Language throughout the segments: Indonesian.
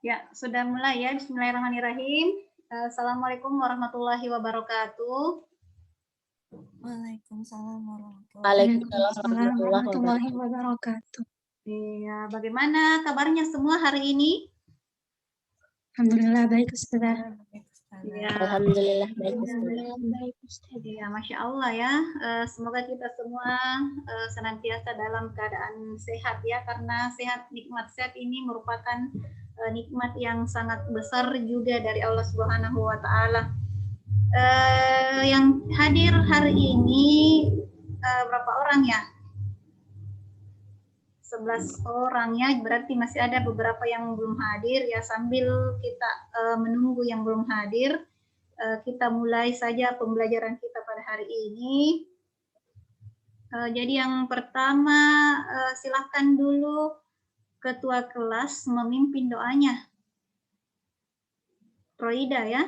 Ya, sudah mulai ya. Bismillahirrahmanirrahim. Assalamualaikum warahmatullahi wabarakatuh. Waalaikumsalam warahmatullahi wabarakatuh. Ya, bagaimana kabarnya semua hari ini? Alhamdulillah baik Ustazah. Ya, Alhamdulillah baik. ya, Masya Allah ya. Semoga kita semua senantiasa dalam keadaan sehat ya, karena nikmat sehat ini merupakan nikmat yang sangat besar juga dari Allah Subhanahu wa Ta'ala. Yang hadir hari ini berapa orang ya? 11 orang ya, berarti masih ada beberapa yang belum hadir ya. Sambil kita menunggu yang belum hadir, kita mulai saja pembelajaran kita pada hari ini. Jadi yang pertama, silahkan dulu ketua kelas memimpin doanya. Roida ya.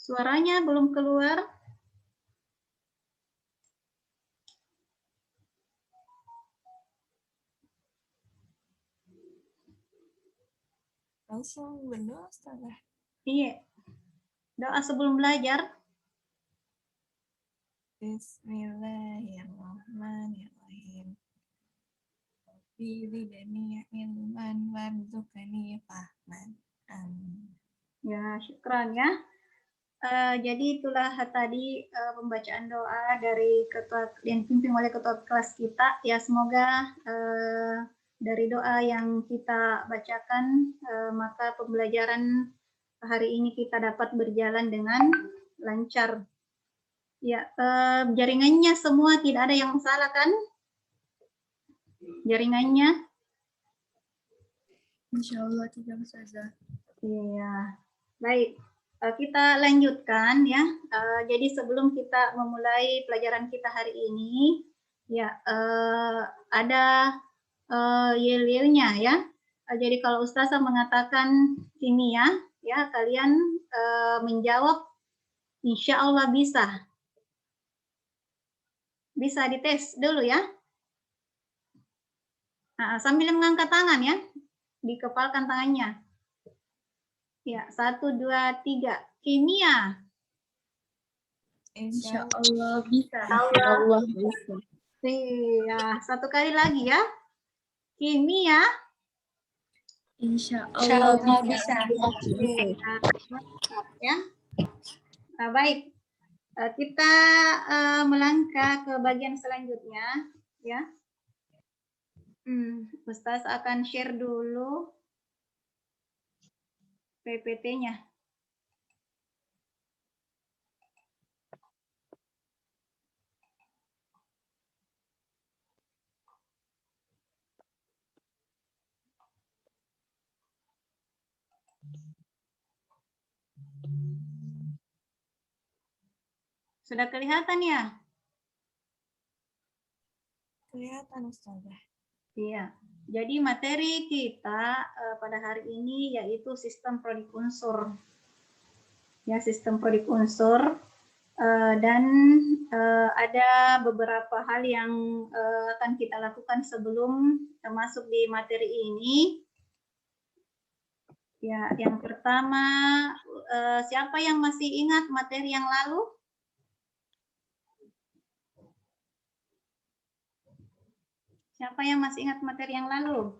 Suaranya belum keluar. Langsung berdoa, Ustazah. Iya. Doa sebelum belajar. Bismillahirrahmanirrahim. Biridani ilman warzuqani fahman. Amin. Ya, syukran ya. Jadi itulah tadi pembacaan doa dari ketua yang dipimpin oleh ketua kelas kita. Ya, semoga dari doa yang kita bacakan maka pembelajaran hari ini kita dapat berjalan dengan lancar. Ya, jaringannya semua tidak ada yang salah kan? Jaringannya? Insya Allah tidak Ustazah. Iya, baik. Kita lanjutkan ya. Jadi sebelum kita memulai pelajaran kita hari ini, ya ada yel-yelnya ya. Jadi kalau Ustazah mengatakan kimia, ya kalian menjawab insya Allah bisa. Bisa dites dulu ya. Nah, sambil mengangkat tangan ya, dikepalkan tangannya. Ya, 1, 2, 3. Kimia. Insya Allah bisa. Allah bisa. Iya, satu kali lagi ya. Kimia. Insya Allah bisa. Ya. Nah, baik. Kita melangkah ke bagian selanjutnya ya. Ustaz akan share dulu PPT-nya. Sudah kelihatan ya? Kelihatan, Ustazah. Iya. Jadi materi kita pada hari ini yaitu sistem prodik unsur. Ya, sistem prodik unsur. Dan ada beberapa hal yang akan kita lakukan sebelum masuk di materi ini. Ya, yang pertama, siapa yang masih ingat materi yang lalu? Siapa yang masih ingat materi yang lalu?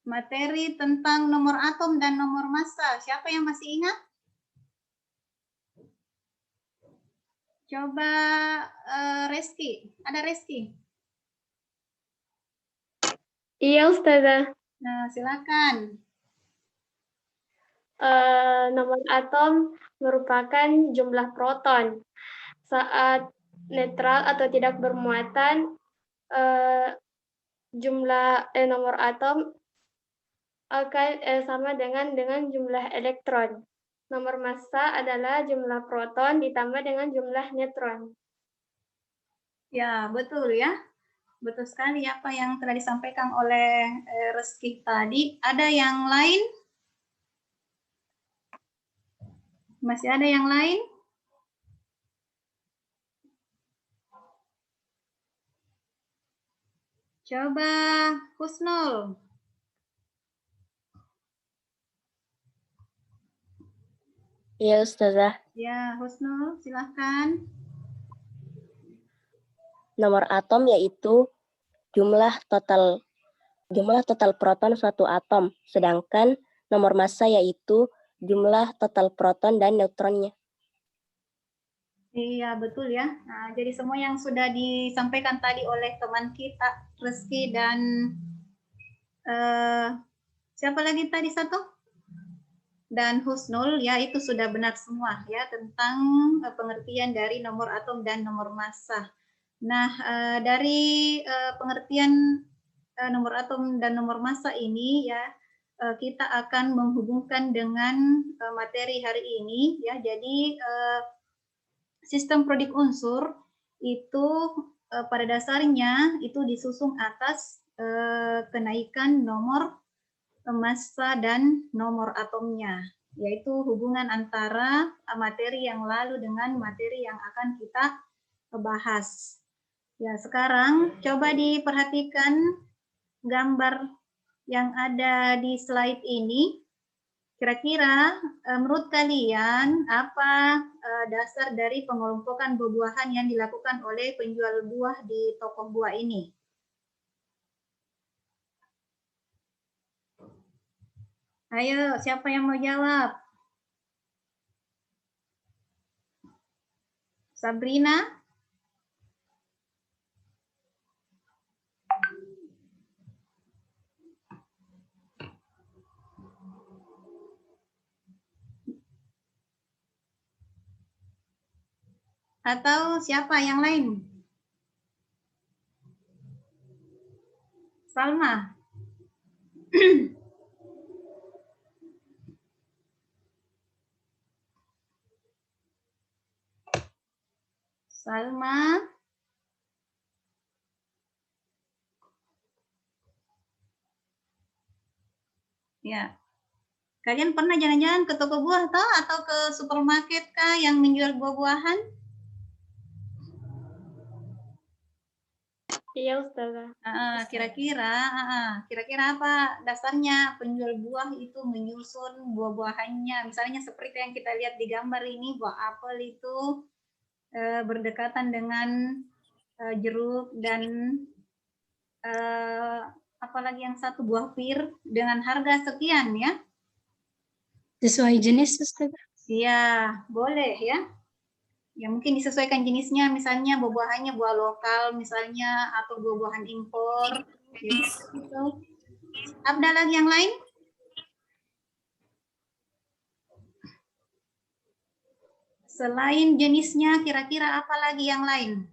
Materi tentang nomor atom dan nomor massa. Siapa yang masih ingat? Coba Reski. Ada Reski? Iya Ustazah. Nah, silakan. Nomor atom merupakan jumlah proton. Saat netral atau tidak bermuatan, jumlah nomor atom akan sama dengan jumlah elektron. Nomor massa adalah jumlah proton ditambah dengan jumlah neutron. Ya, betul ya. Betul sekali apa yang telah disampaikan oleh Reski tadi. Ada yang lain? Masih ada yang lain? Coba Husnul. Iya, Ustazah. Ya, Husnul, silahkan. Nomor atom yaitu jumlah total proton suatu atom, sedangkan nomor massa yaitu jumlah total proton dan neutronnya. Iya, betul ya. Nah, jadi semua yang sudah disampaikan tadi oleh teman kita, Reski dan siapa lagi tadi satu? Dan Husnul, ya itu sudah benar semua ya tentang pengertian dari nomor atom dan nomor massa. Nah, dari pengertian nomor atom dan nomor massa ini ya kita akan menghubungkan dengan materi hari ini ya. Jadi sistem prodik unsur itu pada dasarnya itu disusun atas kenaikan nomor massa dan nomor atomnya, yaitu hubungan antara materi yang lalu dengan materi yang akan kita bahas. Ya, sekarang coba diperhatikan gambar yang ada di slide ini. Kira-kira menurut kalian apa dasar dari pengelompokan buah-buahan yang dilakukan oleh penjual buah di toko buah ini? Ayo, siapa yang mau jawab? Sabrina? Atau siapa yang lain? Salma? Salma? Ya. Kalian pernah jalan-jalan ke toko buah toh atau ke supermarket kah yang menjual buah-buahan? Iya, Ustazah. Kira-kira apa dasarnya penjual buah itu menyusun buah-buahannya? Misalnya seperti yang kita lihat di gambar ini, buah apel itu berdekatan dengan jeruk dan apalagi yang satu buah pir dengan harga sekian ya. Sesuai jenis, Ustazah. Iya, boleh ya. Ya mungkin disesuaikan jenisnya, misalnya buah-buahannya buah lokal misalnya atau buah-buahan impor. Gitu. Ada lagi yang lain? Selain jenisnya, kira-kira apa lagi yang lain?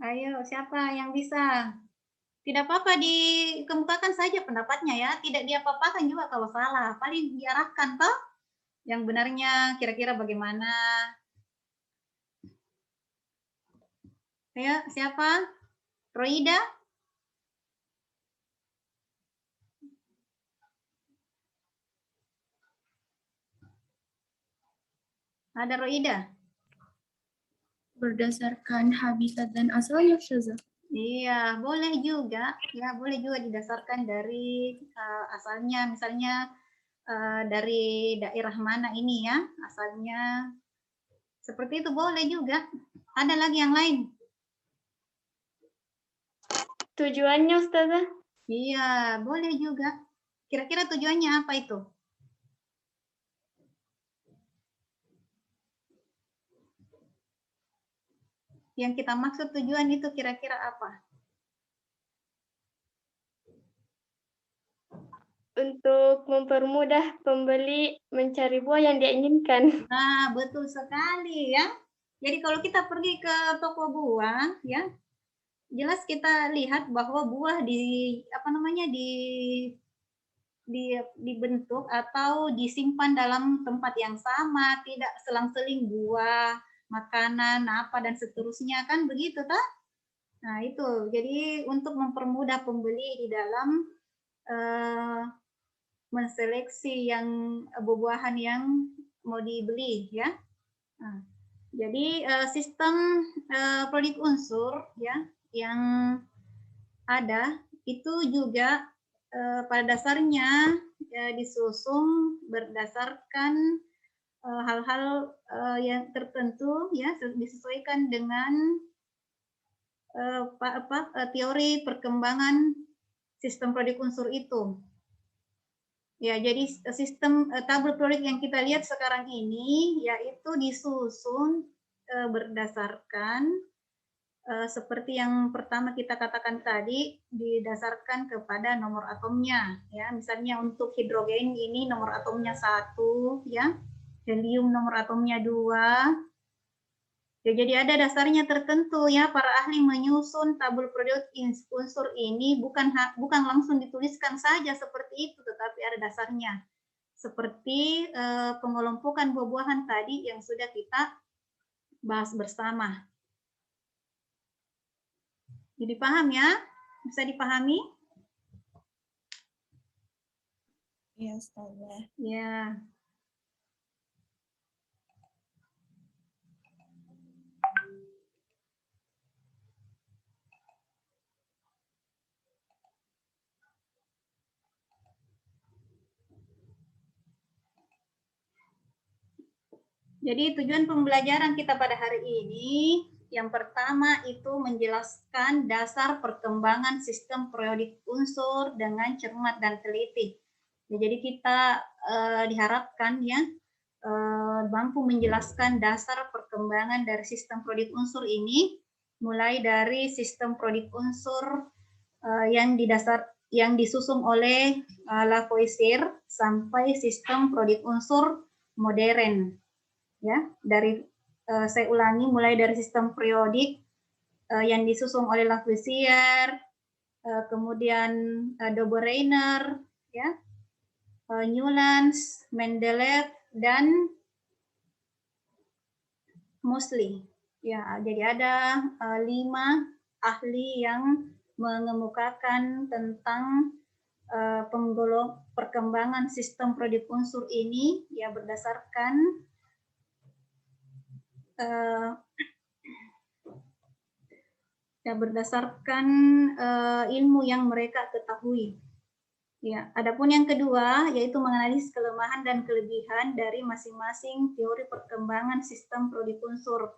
Ayo, siapa yang bisa? Tidak apa-apa dikemukakan saja pendapatnya ya. Tidak diapa-apakan juga kalau salah. Paling diarahkan toh yang benarnya kira-kira bagaimana. Ayo, siapa? Roida? Ada Roida? Berdasarkan habitat dan asalnya, Ustazah. Iya, boleh juga. Ya, boleh juga didasarkan dari asalnya, misalnya dari daerah mana ini ya, asalnya. Seperti itu boleh juga. Ada lagi yang lain? Tujuannya, Ustazah? Iya, boleh juga. Kira-kira tujuannya apa itu? Yang kita maksud tujuan itu kira-kira apa? Untuk mempermudah pembeli mencari buah yang dia inginkan. Nah, betul sekali ya. Jadi kalau kita pergi ke toko buah, ya, jelas kita lihat bahwa buah dibentuk atau disimpan dalam tempat yang sama, tidak selang-seling buah, makanan, apa dan seterusnya, kan begitu toh? Nah, itu. Jadi untuk mempermudah pembeli di dalam menseleksi yang buah-buahan yang mau dibeli ya. Nah, jadi sistem produk unsur ya yang ada itu juga pada dasarnya disusun berdasarkan hal-hal yang tertentu ya disesuaikan dengan teori perkembangan sistem produk unsur itu. Ya, jadi sistem tabel produk yang kita lihat sekarang ini yaitu disusun berdasarkan seperti yang pertama kita katakan tadi, didasarkan kepada nomor atomnya. Ya, misalnya untuk hidrogen ini nomor atomnya 1, ya, helium nomor atomnya 2. Ya, jadi ada dasarnya tertentu ya, para ahli menyusun tabel produk unsur ini bukan langsung dituliskan saja seperti itu, tetapi ada dasarnya. Seperti pengelompokan buah-buahan tadi yang sudah kita bahas bersama. Jadi paham ya? Bisa dipahami? Iya, Ustazah. Ya. Jadi tujuan pembelajaran kita pada hari ini, yang pertama itu menjelaskan dasar perkembangan sistem periodik unsur dengan cermat dan teliti. Ya, jadi kita diharapkan ya mampu menjelaskan dasar perkembangan dari sistem periodik unsur ini, mulai dari sistem periodik unsur yang disusun oleh Lavoisier sampai sistem periodik unsur modern. Ya, dari saya ulangi mulai dari sistem periodik yang disusun oleh Lavoisier, kemudian Dobereiner, ya, Newlands, Mendeleev dan Moseley. Ya, jadi ada 5 ahli yang mengemukakan tentang perkembangan sistem periodik unsur ini ya berdasarkan ilmu yang mereka ketahui. Ya, adapun yang kedua yaitu menganalisis kelemahan dan kelebihan dari masing-masing teori perkembangan sistem periodik unsur.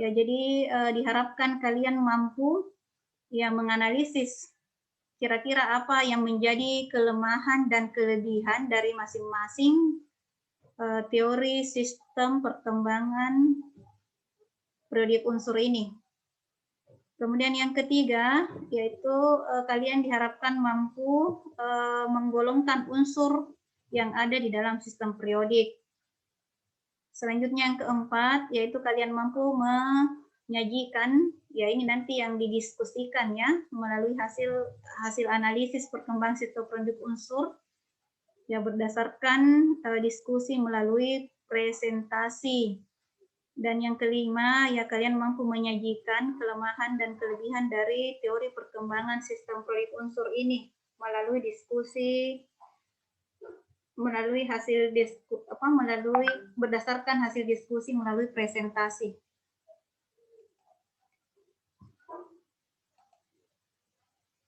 Ya, jadi diharapkan kalian mampu ya menganalisis kira-kira apa yang menjadi kelemahan dan kelebihan dari masing-masing teori sistem perkembangan periodik unsur ini. Kemudian yang ketiga, yaitu kalian diharapkan mampu menggolongkan unsur yang ada di dalam sistem periodik. Selanjutnya yang keempat, yaitu kalian mampu menyajikan, ya ini nanti yang didiskusikan ya, melalui hasil analisis perkembangan sistem periodik unsur, ya berdasarkan diskusi melalui presentasi. Dan yang kelima, ya kalian mampu menyajikan kelemahan dan kelebihan dari teori perkembangan sistem periodik unsur ini melalui diskusi, berdasarkan hasil diskusi melalui presentasi.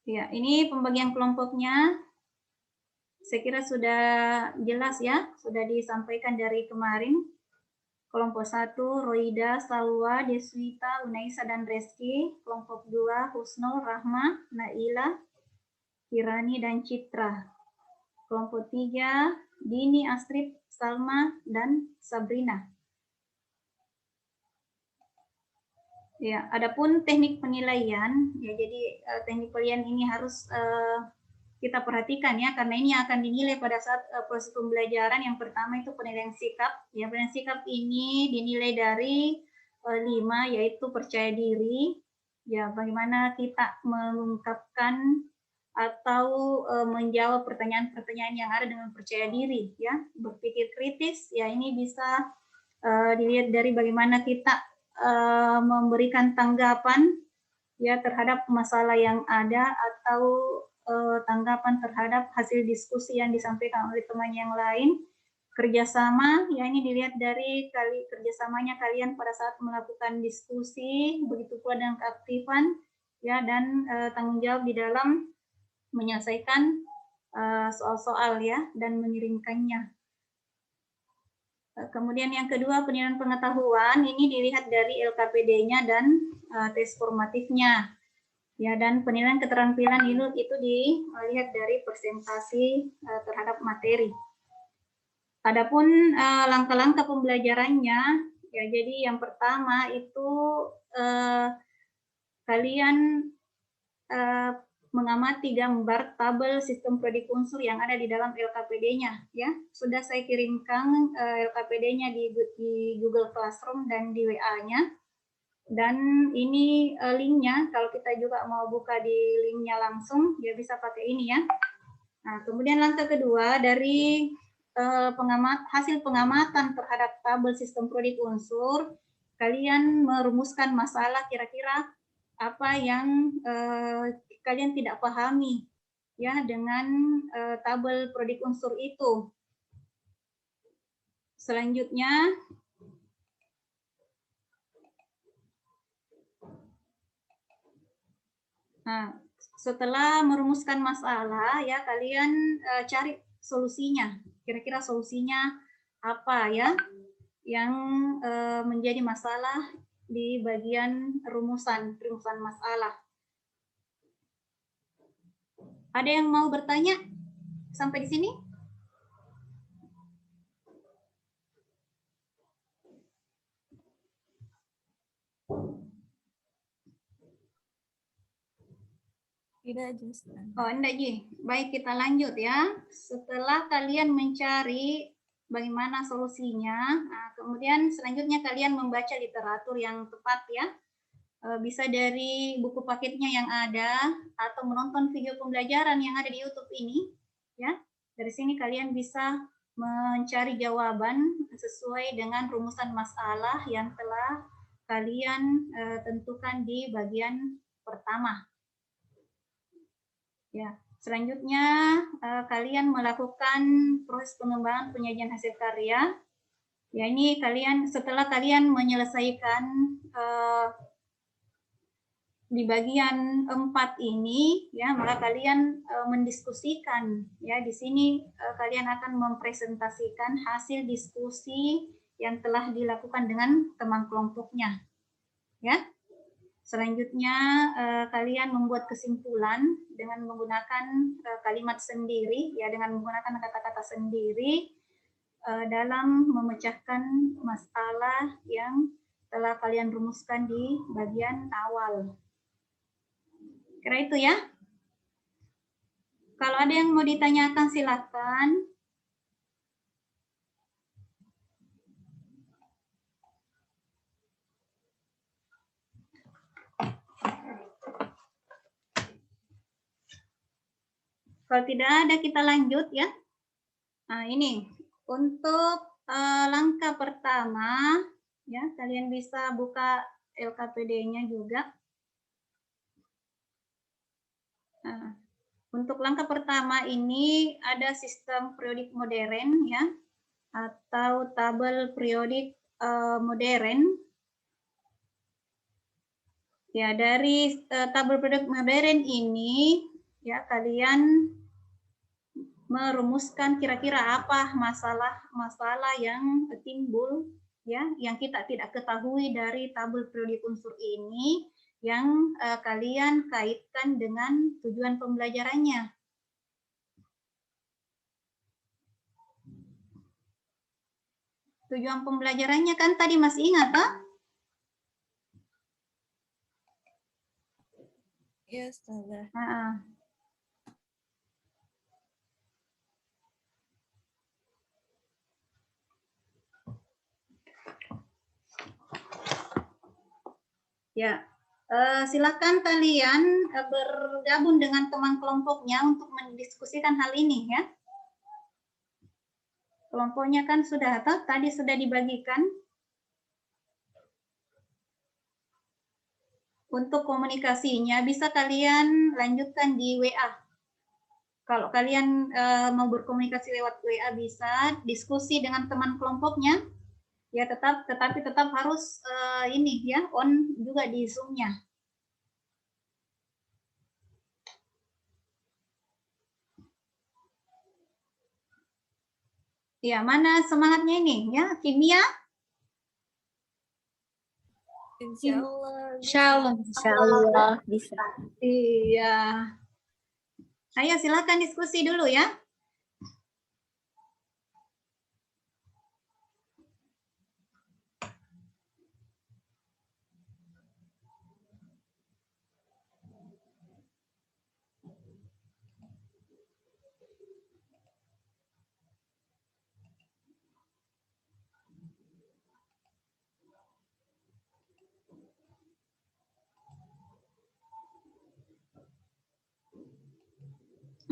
Ya, ini pembagian kelompoknya. Saya kira sudah jelas ya, sudah disampaikan dari kemarin. Kelompok 1, Roida, Salwa, Deswita, Unaisa, dan Reski. Kelompok 2, Husnul, Rahma, Naila, Kirani, dan Citra. Kelompok 3, Dini, Astrid, Salma, dan Sabrina. Ya, adapun teknik penilaian, ya jadi teknik penilaian ini harus kita perhatikan ya, karena ini akan dinilai pada saat proses pembelajaran. Yang pertama itu penilaian sikap. Ya, penilaian sikap ini dinilai dari 5, yaitu percaya diri, Ya, bagaimana kita mengungkapkan atau menjawab pertanyaan-pertanyaan yang ada dengan percaya diri, ya, berpikir kritis, ya ini bisa dilihat dari bagaimana kita memberikan tanggapan ya terhadap masalah yang ada atau tanggapan terhadap hasil diskusi yang disampaikan oleh teman yang lain. Kerjasama, ya ini dilihat dari kerjasamanya kalian pada saat melakukan diskusi, begitu pula dengan keaktifan, ya dan tanggung jawab di dalam menyelesaikan soal-soal ya dan mengirimkannya. Kemudian yang kedua, penilaian pengetahuan ini dilihat dari LKPD-nya dan tes formatifnya. Ya, dan penilaian keterampilan itu dilihat dari presentasi terhadap materi. Adapun langkah-langkah pembelajarannya, ya jadi yang pertama itu kalian mengamati gambar tabel sistem proyedik unsur yang ada di dalam LKPD-nya. Ya, sudah saya kirimkan LKPD-nya di Google Classroom dan di WA-nya. Dan ini linknya, kalau kita juga mau buka di linknya langsung, ya bisa pakai ini ya. Nah, kemudian langkah kedua dari hasil pengamatan terhadap tabel sistem proyedik unsur, kalian merumuskan masalah kira-kira apa yang kalian tidak pahami ya dengan tabel proyedik unsur itu. Selanjutnya, nah, setelah merumuskan masalah ya kalian cari solusinya. Kira-kira solusinya apa ya yang menjadi masalah di bagian rumusan masalah. Ada yang mau bertanya sampai di sini? Tidak, Justin. Oh, enggak, Ji. Baik, kita lanjut ya. Setelah kalian mencari bagaimana solusinya, nah, kemudian selanjutnya kalian membaca literatur yang tepat ya. Bisa dari buku paketnya yang ada, atau menonton video pembelajaran yang ada di YouTube ini. Ya, dari sini kalian bisa mencari jawaban sesuai dengan rumusan masalah yang telah kalian tentukan di bagian pertama. Ya, selanjutnya kalian melakukan proses pengembangan penyajian hasil karya. Ya, ini kalian setelah kalian menyelesaikan di bagian 4 ini, ya maka kalian mendiskusikan. Ya, di sini kalian akan mempresentasikan hasil diskusi yang telah dilakukan dengan teman kelompoknya. Ya. Selanjutnya kalian membuat kesimpulan dengan menggunakan kalimat sendiri, ya dengan menggunakan kata-kata sendiri dalam memecahkan masalah yang telah kalian rumuskan di bagian awal. Kira itu ya. Kalau ada yang mau ditanyakan silakan. Kalau tidak ada, kita lanjut ya. Nah, ini untuk langkah pertama, ya kalian bisa buka LKPD-nya juga. Nah, untuk langkah pertama ini ada sistem periodik modern, ya, atau tabel periodik modern. Ya, dari tabel periodik modern ini, ya kalian merumuskan kira-kira apa masalah-masalah yang timbul ya yang kita tidak ketahui dari tabel periodik unsur ini yang kalian kaitkan dengan tujuan pembelajarannya. Tujuan pembelajarannya kan tadi masih ingat, toh? Iya, Ustazah. Ya, Silakan kalian bergabung dengan teman kelompoknya untuk mendiskusikan hal ini ya. Kelompoknya kan sudah tadi sudah dibagikan. Untuk komunikasinya bisa kalian lanjutkan di WA. Kalau kalian mau berkomunikasi lewat WA bisa, diskusi dengan teman kelompoknya, ya tetapi tetap harus ini ya on juga di Zoom-nya. Ya, mana semangatnya ini ya, kimia? Insya Allah. Insya Insyaallah bisa. Iya. Ayo silakan diskusi dulu ya.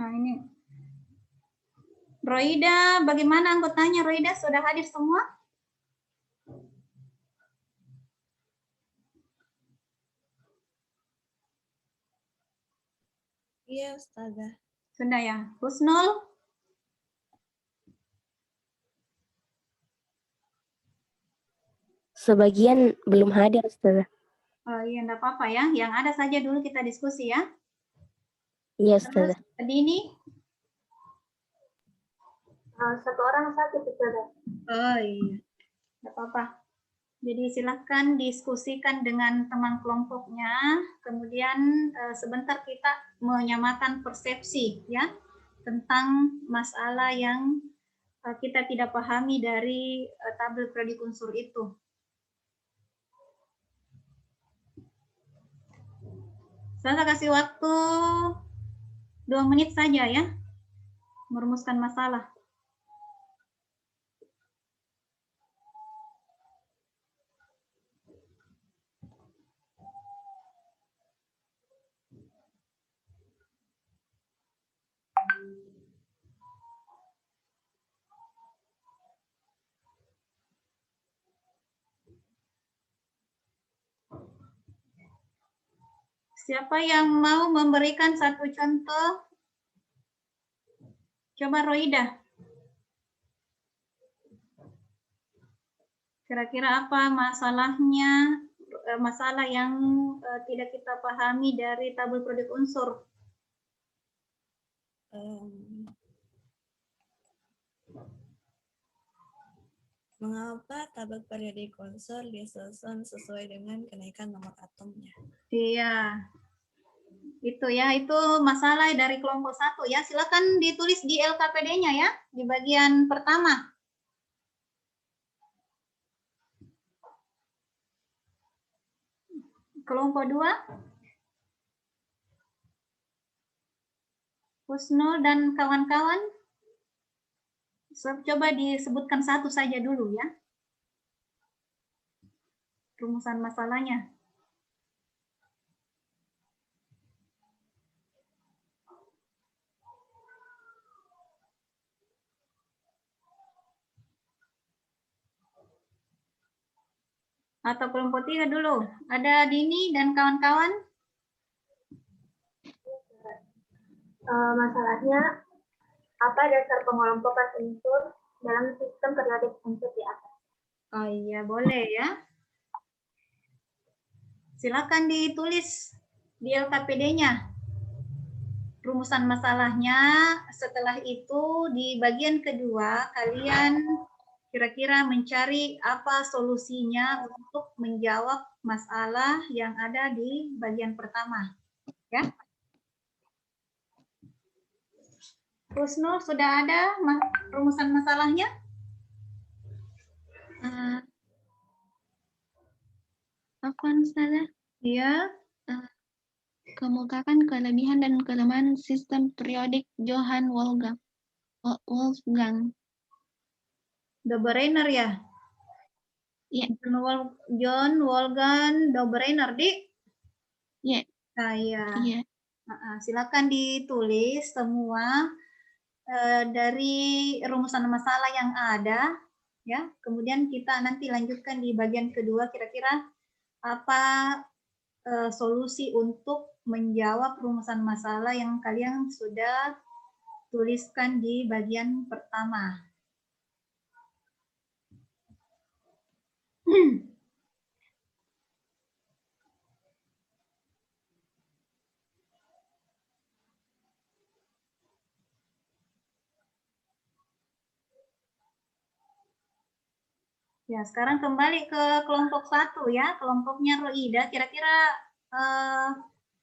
Nah ini. Roida, bagaimana anggotanya? Roida sudah hadir semua? Iya, Ustazah. Sudah ya. Husnul? Sebagian belum hadir, Ustazah. Oh iya, enggak apa-apa ya. Yang ada saja dulu kita diskusi ya. Iya, Terus Ustazah. Dini? Satu orang sakit, Ustazah. Oh iya, enggak apa-apa. Jadi silakan diskusikan dengan teman kelompoknya. Kemudian sebentar kita menyamakan persepsi ya tentang masalah yang kita tidak pahami dari tabel periodik unsur itu. Saya kasih waktu 2 menit saja ya, merumuskan masalah. Siapa yang mau memberikan satu contoh? Coba Roida. Kira-kira apa masalahnya, masalah yang tidak kita pahami dari tabel periodik unsur? Mengapa tabel periodik unsur disusun sesuai dengan kenaikan nomor atomnya? Iya, itu ya, itu masalah dari kelompok 1 ya. Silakan ditulis di LKPD-nya ya, di bagian pertama. Kelompok 2, Husnul dan kawan-kawan. Coba disebutkan satu saja dulu ya. Rumusan masalahnya. Atau kelompok 3 dulu. Ada Dini dan kawan-kawan. Masalahnya, apa dasar pengelompokan unsur dalam sistem periodik unsur di atas? Oh iya, boleh ya. Silakan ditulis di LKPD-nya. Rumusan masalahnya, setelah itu di bagian kedua kalian kira-kira mencari apa solusinya untuk menjawab masalah yang ada di bagian pertama. Ya. Husnul, sudah ada rumusan masalahnya? Afwan Ustazah, Iya. kemukakan kelebihan dan kelemahan sistem periodik Johann Wolfgang. Dobereiner ya? Iya. John Wolfgang Dobereiner, Di? Ya, Iya. iya. Silakan ditulis semua dari rumusan masalah yang ada, ya. Kemudian kita nanti lanjutkan di bagian kedua, kira-kira apa solusi untuk menjawab rumusan masalah yang kalian sudah tuliskan di bagian pertama. Ya, sekarang kembali ke kelompok 1 ya, kelompoknya Roida. Kira-kira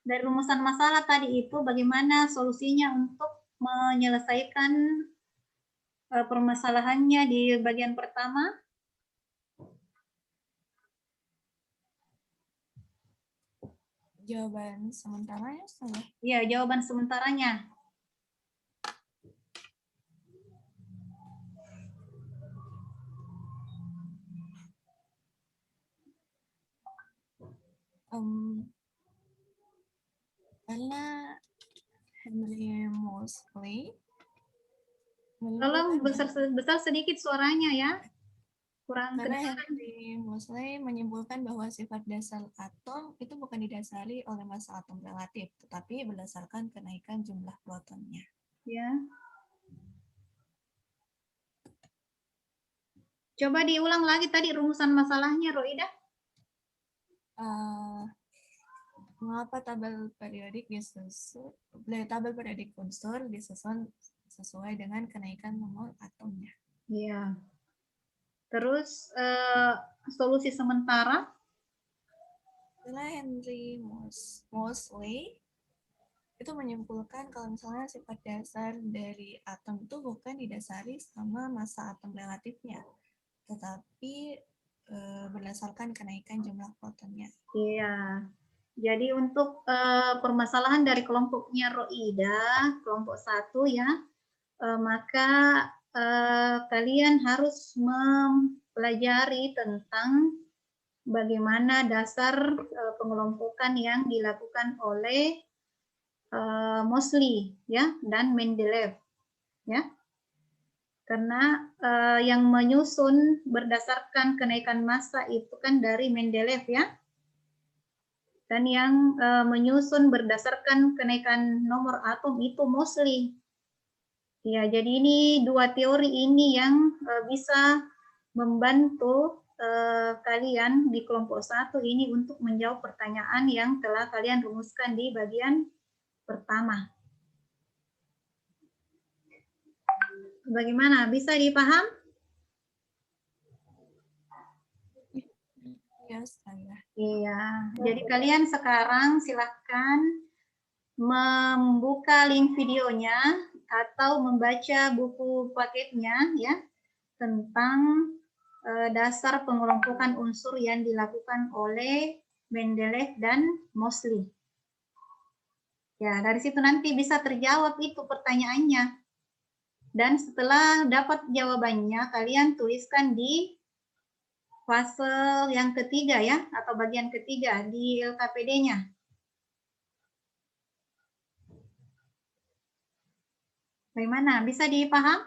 dari rumusan masalah tadi itu bagaimana solusinya untuk menyelesaikan permasalahannya di bagian pertama? Jawaban sementaranya salah. Ya, jawaban sementaranya. Karena Henry Moseley Tolong besar sedikit suaranya ya. Kurang karena kedengaran. Henry Moseley menyimpulkan bahwa sifat dasar atom itu bukan didasari oleh massa atom relatif, tetapi berdasarkan kenaikan jumlah protonnya. Ya. Coba diulang lagi tadi rumusan masalahnya, Roida. Mengapa tabel periodik unsur disusun sesuai dengan kenaikan nomor atomnya? Iya. Terus solusi sementara? Karena Henry Moseley itu menyimpulkan kalau misalnya sifat dasar dari atom itu bukan didasari sama massa atom relatifnya, tetapi berdasarkan kenaikan jumlah protonnya. Iya. Jadi untuk permasalahan dari kelompoknya Roida, kelompok 1 ya, maka kalian harus mempelajari tentang bagaimana dasar pengelompokan yang dilakukan oleh Moseley ya dan Mendeleev ya. Karena yang menyusun berdasarkan kenaikan massa itu kan dari Mendeleev ya. Dan yang menyusun berdasarkan kenaikan nomor atom itu Moseley. Ya, jadi ini dua teori ini yang bisa membantu kalian di kelompok 1 ini untuk menjawab pertanyaan yang telah kalian rumuskan di bagian pertama. Bagaimana? Bisa dipaham? Ya, saya. Iya, jadi kalian sekarang silahkan membuka link videonya atau membaca buku paketnya ya tentang dasar pengelompokan unsur yang dilakukan oleh Mendeleev dan Moseley. Ya, dari situ nanti bisa terjawab itu pertanyaannya. Dan setelah dapat jawabannya, kalian tuliskan di fase yang ketiga ya, atau bagian ketiga di LKPD-nya. Bagaimana? Bisa dipaham?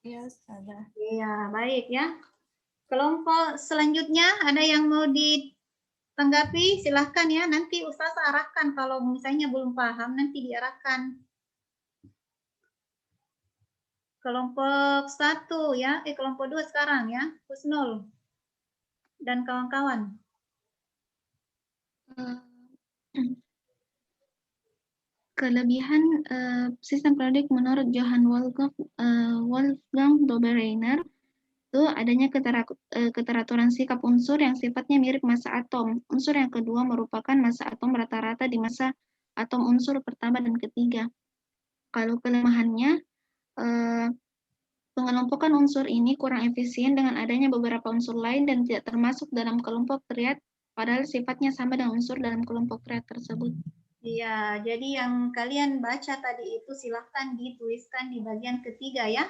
Ya, salah. Iya, baik ya. Kelompok selanjutnya ada yang mau ditanggapi? Silahkan ya, nanti Ustaz arahkan kalau misalnya belum paham, nanti diarahkan. Kelompok 1 ya, kelompok 2 sekarang ya, Husnul dan kawan-kawan. Kelebihan sistem periodik menurut Johann Wolfgang Dobereiner itu adanya keteraturan sikap unsur yang sifatnya mirip massa atom. Unsur yang kedua merupakan massa atom rata-rata di massa atom unsur pertama dan ketiga. Kalau kelemahannya, pengelompokan unsur ini kurang efisien dengan adanya beberapa unsur lain dan tidak termasuk dalam kelompok triad, padahal sifatnya sama dengan unsur dalam kelompok triad tersebut. Iya, jadi yang kalian baca tadi itu silahkan dituliskan di bagian ketiga ya.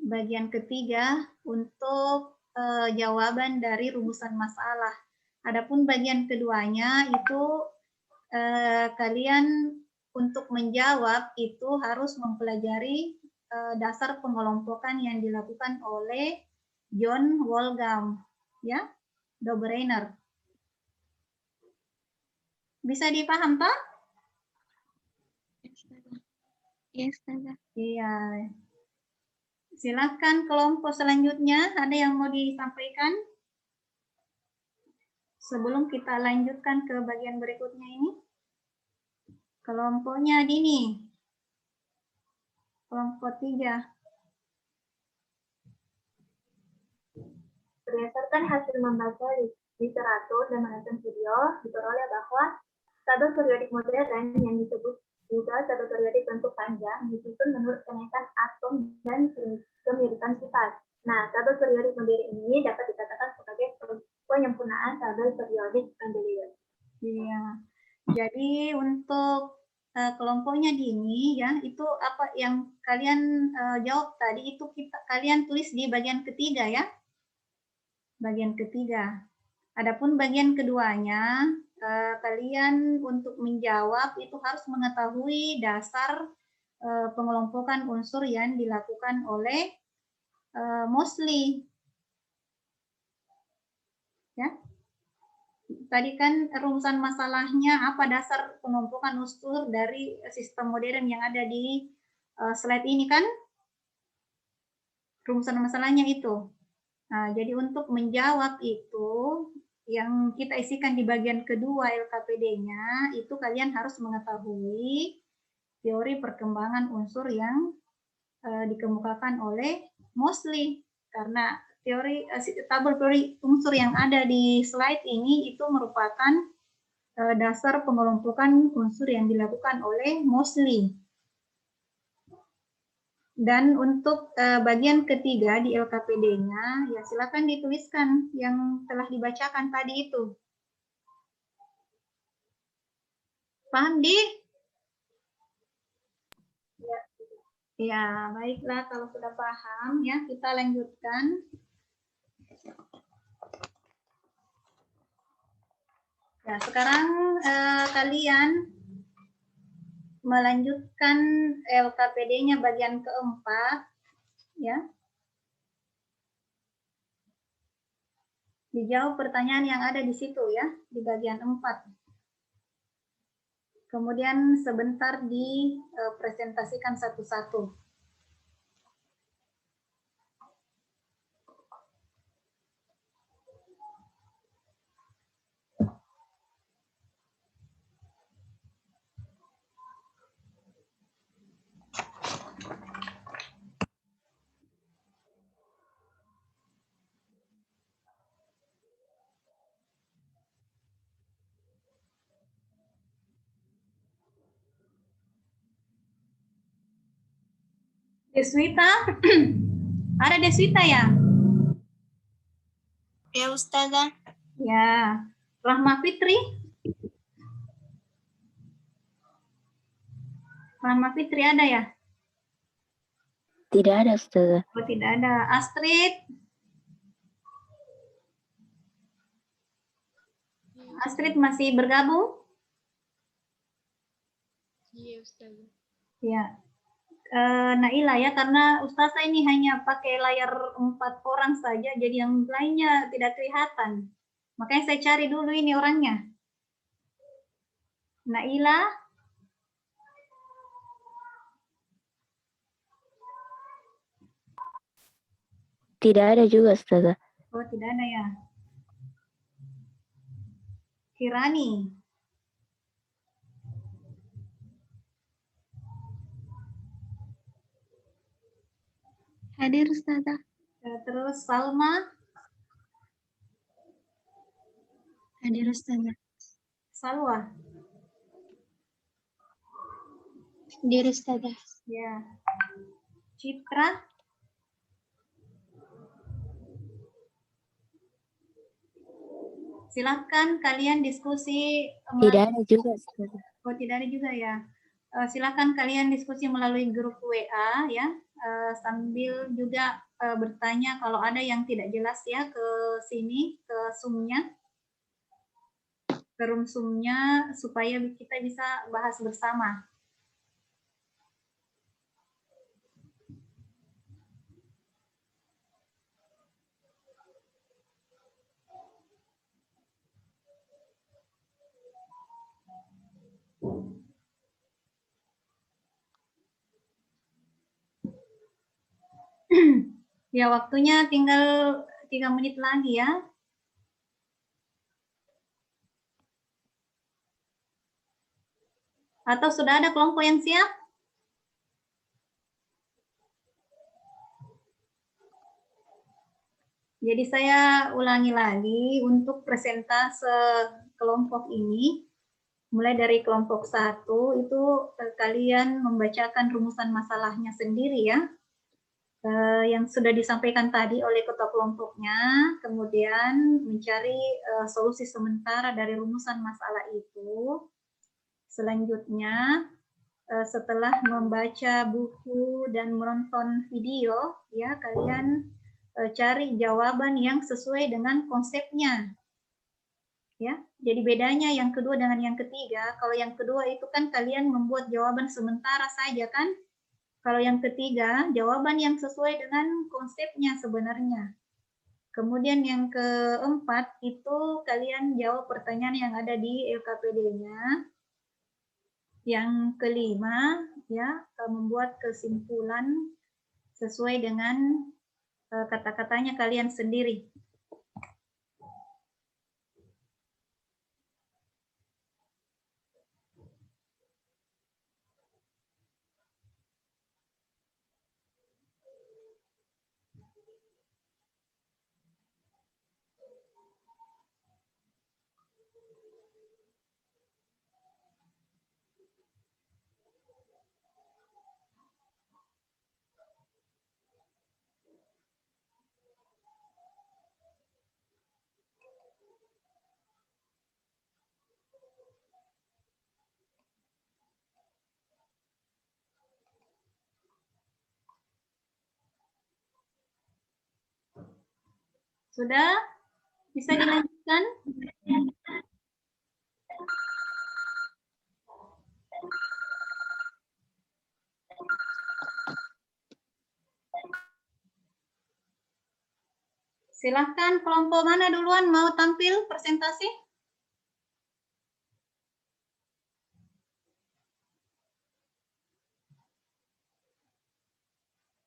Bagian ketiga untuk jawaban dari rumusan masalah. Adapun bagian keduanya itu kalian untuk menjawab itu harus mempelajari dasar pengelompokan yang dilakukan oleh John Wolfgang, ya, Dobereiner. Bisa dipaham, Pak? Iya, Ustazah. Iya. Silakan kelompok selanjutnya, ada yang mau disampaikan? Sebelum kita lanjutkan ke bagian berikutnya ini. Kelompoknya Dini. Kelompok 3. Berdasarkan hasil membaca literatur dan menonton video, diperoleh bahwa tabel periodik modern yang disebut juga tabel periodik bentuk panjang disusun menurut kenaikan atom dan kemiripan sifat. Nah, tabel periodik modern ini dapat dikatakan sebagai penyempurnaan tabel periodik Mendeleev. Iya. Jadi untuk kelompoknya Dini, ya, itu apa yang kalian jawab tadi itu kalian tulis di bagian ketiga, ya. Bagian ketiga. Adapun bagian keduanya, kalian untuk menjawab itu harus mengetahui dasar pengelompokan unsur yang dilakukan oleh Moseley. Ya. Tadi kan rumusan masalahnya apa dasar pengelompokan unsur dari sistem modern yang ada di slide ini kan? Rumusan masalahnya itu. Nah, jadi untuk menjawab itu, yang kita isikan di bagian kedua LKPD-nya, itu kalian harus mengetahui teori perkembangan unsur yang dikemukakan oleh Moseley. Karena teori tabel teori unsur yang ada di slide ini itu merupakan dasar pengelompokan unsur yang dilakukan oleh Moseley. Dan untuk bagian ketiga di LKPD-nya, ya silakan dituliskan yang telah dibacakan tadi itu. Paham, Di? Ya, baiklah kalau sudah paham ya, kita lanjutkan. Ya, sekarang kalian melanjutkan LKPD-nya bagian keempat, ya. Dijawab pertanyaan yang ada di situ ya, di bagian 4. Kemudian sebentar dipresentasikan satu-satu. Deswita, ada Deswita ya? Ya, Ustazah. Ya, Rahma Fitri. Rahma Fitri ada ya? Tidak ada, Ustazah. Oh, tidak ada. Astrid? Astrid masih bergabung? Iya, Ustazah. Ya. Naila ya, karena Ustazah ini hanya pakai layar 4 orang saja, jadi yang lainnya tidak kelihatan. Makanya saya cari dulu ini orangnya. Naila? Tidak ada juga, Ustazah. Oh, tidak ada ya. Kirani? Hadir, Ustazah. Terus Salma? Hadir, Ustazah. Salwa? Hadir, Ustazah. Ya. Citra? Silakan kalian diskusi. Tidak ada juga, Ustazah. Oh, tidak ada juga ya. Silakan kalian diskusi melalui grup WA ya, sambil juga bertanya kalau ada yang tidak jelas ya ke sini, ke Zoom-nya, ke room Zoom-nya, supaya kita bisa bahas bersama. Ya, waktunya tinggal 3 menit lagi ya. Atau sudah ada kelompok yang siap? Jadi saya ulangi lagi untuk presentase kelompok ini. Mulai dari kelompok 1 itu kalian membacakan rumusan masalahnya sendiri ya. Yang sudah disampaikan tadi oleh ketua kelompoknya, kemudian mencari solusi sementara dari rumusan masalah itu. Selanjutnya, setelah membaca buku dan menonton video, ya kalian cari jawaban yang sesuai dengan konsepnya. Ya, jadi bedanya yang kedua dengan yang ketiga, kalau yang kedua itu kan kalian membuat jawaban sementara saja kan? Kalau yang ketiga, jawaban yang sesuai dengan konsepnya sebenarnya. Kemudian yang keempat, itu kalian jawab pertanyaan yang ada di LKPD-nya. Yang kelima, ya, membuat kesimpulan sesuai dengan kata-katanya kalian sendiri. Sudah? Bisa dilanjutkan? Silahkan kelompok mana duluan mau tampil presentasi?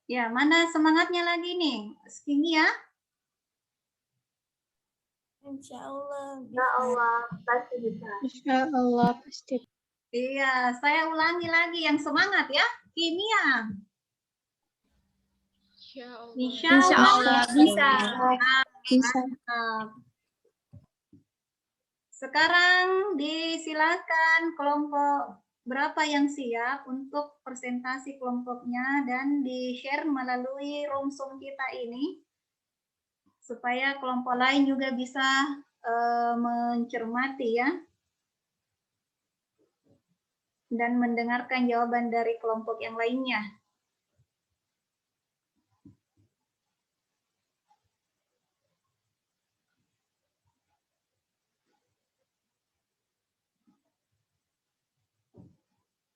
Ya, mana semangatnya lagi nih? Kimia? Insya Allah. Insya Allah pasti bisa. Insya Allah pasti. Iya, saya ulangi lagi yang semangat ya. Kimia. Insya Allah bisa. Bisa. Sekarang disilakan kelompok berapa yang siap untuk presentasi kelompoknya dan di-share melalui room Zoom kita ini supaya kelompok lain juga bisa mencermati ya dan mendengarkan jawaban dari kelompok yang lainnya.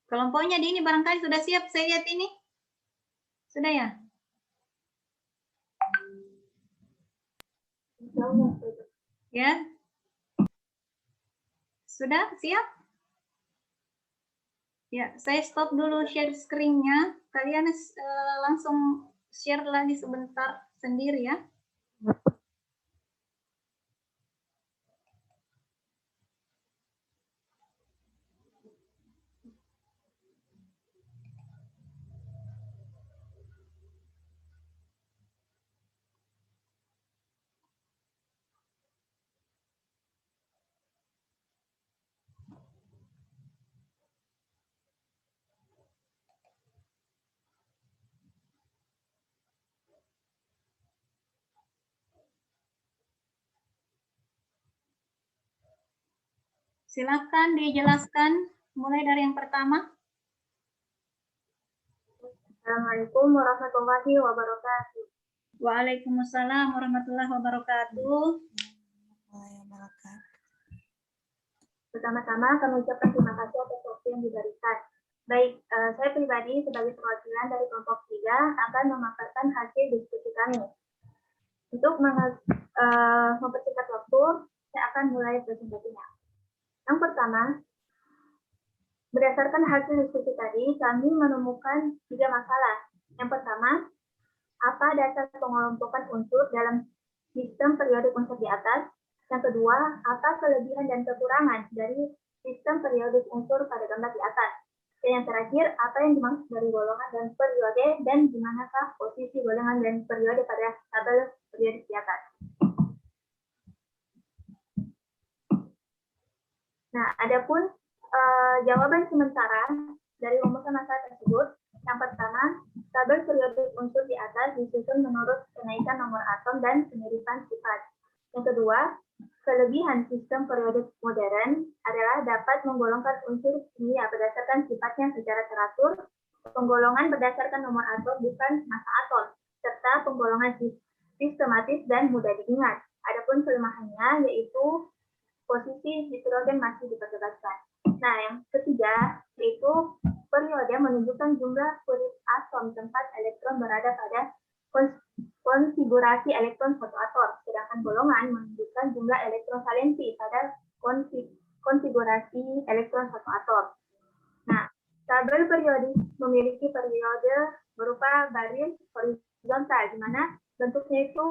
Kelompoknya di ini barangkali sudah siap, saya lihat ini. Sudah ya? Ya? Sudah siap? Ya, saya stop dulu share screen-nya. Kalian langsung share lagi sebentar sendiri ya. Silakan dijelaskan mulai dari yang pertama. Assalamualaikum warahmatullahi wabarakatuh. Waalaikumsalam warahmatullahi wabarakatuh. Pertama-tama kami ucapkan terima kasih atas waktu yang diberikan. Baik, saya pribadi sebagai perwakilan dari kelompok 3 akan memaparkan hasil diskusi kami. Untuk mempersingkat waktu, saya akan mulai presentasinya. Yang pertama, berdasarkan hasil diskusi tadi, kami menemukan 3 masalah. Yang pertama, apa dasar pengelompokan unsur dalam sistem periodik unsur di atas? Yang kedua, apa kelebihan dan kekurangan dari sistem periodik unsur pada gambar di atas? Dan yang terakhir, apa yang dimaksud dari golongan dan periode dan di manakah posisi golongan dan periode pada tabel periodik di atas? Nah, adapun jawaban sementara dari rumusan masalah tersebut, yang pertama, tabel periodik unsur di atas disusun menurut kenaikan nomor atom dan kemiripan sifat. Yang kedua, kelebihan sistem periodik modern adalah dapat menggolongkan unsur kimia berdasarkan sifatnya secara teratur, penggolongan berdasarkan nomor atom bukan massa atom, serta penggolongan sistematis dan mudah diingat. Adapun kelemahannya yaitu posisi nitrogen masih diperdebatkan. Nah, yang ketiga yaitu periode menunjukkan jumlah kulit atom tempat elektron berada pada konfigurasi elektron satu atom, sedangkan golongan menunjukkan jumlah elektron valensi pada konfigurasi elektron satu atom. Nah, tabel periodik memiliki periode berupa baris horizontal, di mana bentuknya itu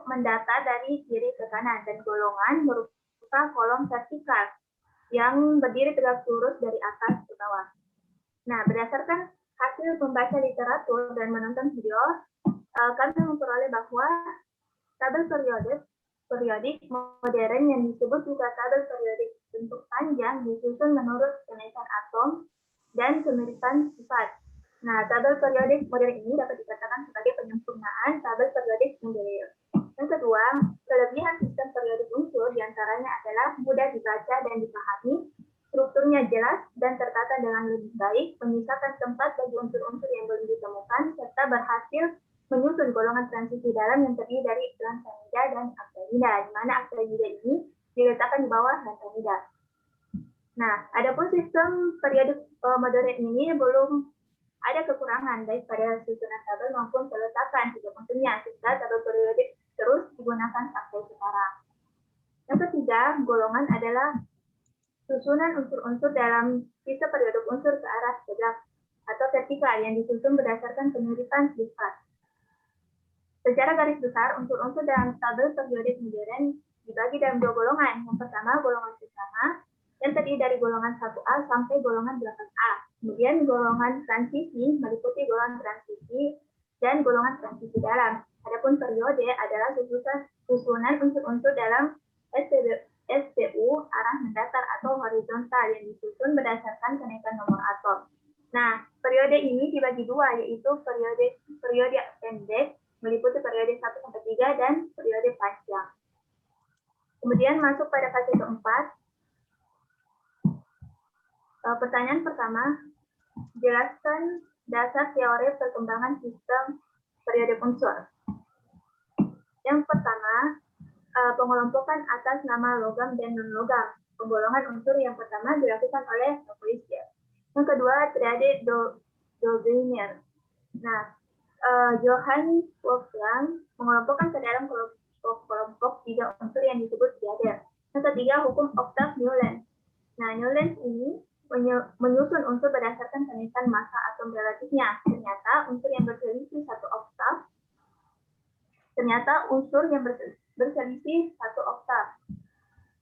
mendata dari kiri ke kanan, dan golongan berupa kolom vertikal yang berdiri tegak lurus dari atas ke bawah. Nah, berdasarkan hasil membaca literatur dan menonton video, kami memperoleh bahwa tabel periodik modern yang disebut juga tabel periodik bentuk panjang disusun menurut kenaikan atom dan kemiripan sifat. Nah, tabel periodik modern ini dapat dikatakan sebagai penyempurnaan tabel periodik Mendeleev. Yang kedua, kelebihan sistem periodik unsur diantaranya adalah mudah dibaca dan dipahami, strukturnya jelas dan tertata dengan lebih baik, menyisakan tempat bagi unsur-unsur yang belum ditemukan, serta berhasil menyusun golongan transisi dalam yang terdiri dari lantanida dan aktinida, di mana aktinida ini diletakkan di bawah lantanida. Nah, adapun sistem periodik modern ini belum ada kekurangan baik pada susunan tabel maupun peletakan tiga unsurnya, sehingga tabel periodik terus digunakan sampai sekarang. Yang ketiga, golongan adalah susunan unsur-unsur dalam sistem periodik unsur ke arah tegak atau vertikal yang disusun berdasarkan kemiripan sifat. Secara garis besar, unsur-unsur dalam tabel periodik modern dibagi dalam dua golongan. Yang pertama, golongan utama yang terdiri dari golongan 1A sampai golongan 8A. Kemudian golongan transisi meliputi golongan transisi dan golongan transisi dalam. Adapun periode adalah susunan unsur-unsur dalam SPU arah mendatar atau horizontal yang disusun berdasarkan kenaikan nomor atom. Nah, periode ini dibagi dua, yaitu periode pendek meliputi periode 1-3 dan periode panjang. Kemudian masuk pada fase keempat. Pertanyaan pertama, jelaskan dasar teori perkembangan sistem periode unsur. Yang pertama, pengelompokan atas nama logam dan non-logam. Penggolongan unsur yang pertama dilakukan oleh Lavoisier. Yang kedua, triade Dobeiner. Nah, Johann Wolfgang mengelompokkan ke dalam kelompok 3 unsur yang disebut triade. Yang ketiga, hukum oktav Newlands. Nah, Newlands ini menyusun unsur berdasarkan kenaikan massa atom relatifnya. Ternyata unsur yang berselisih satu oktav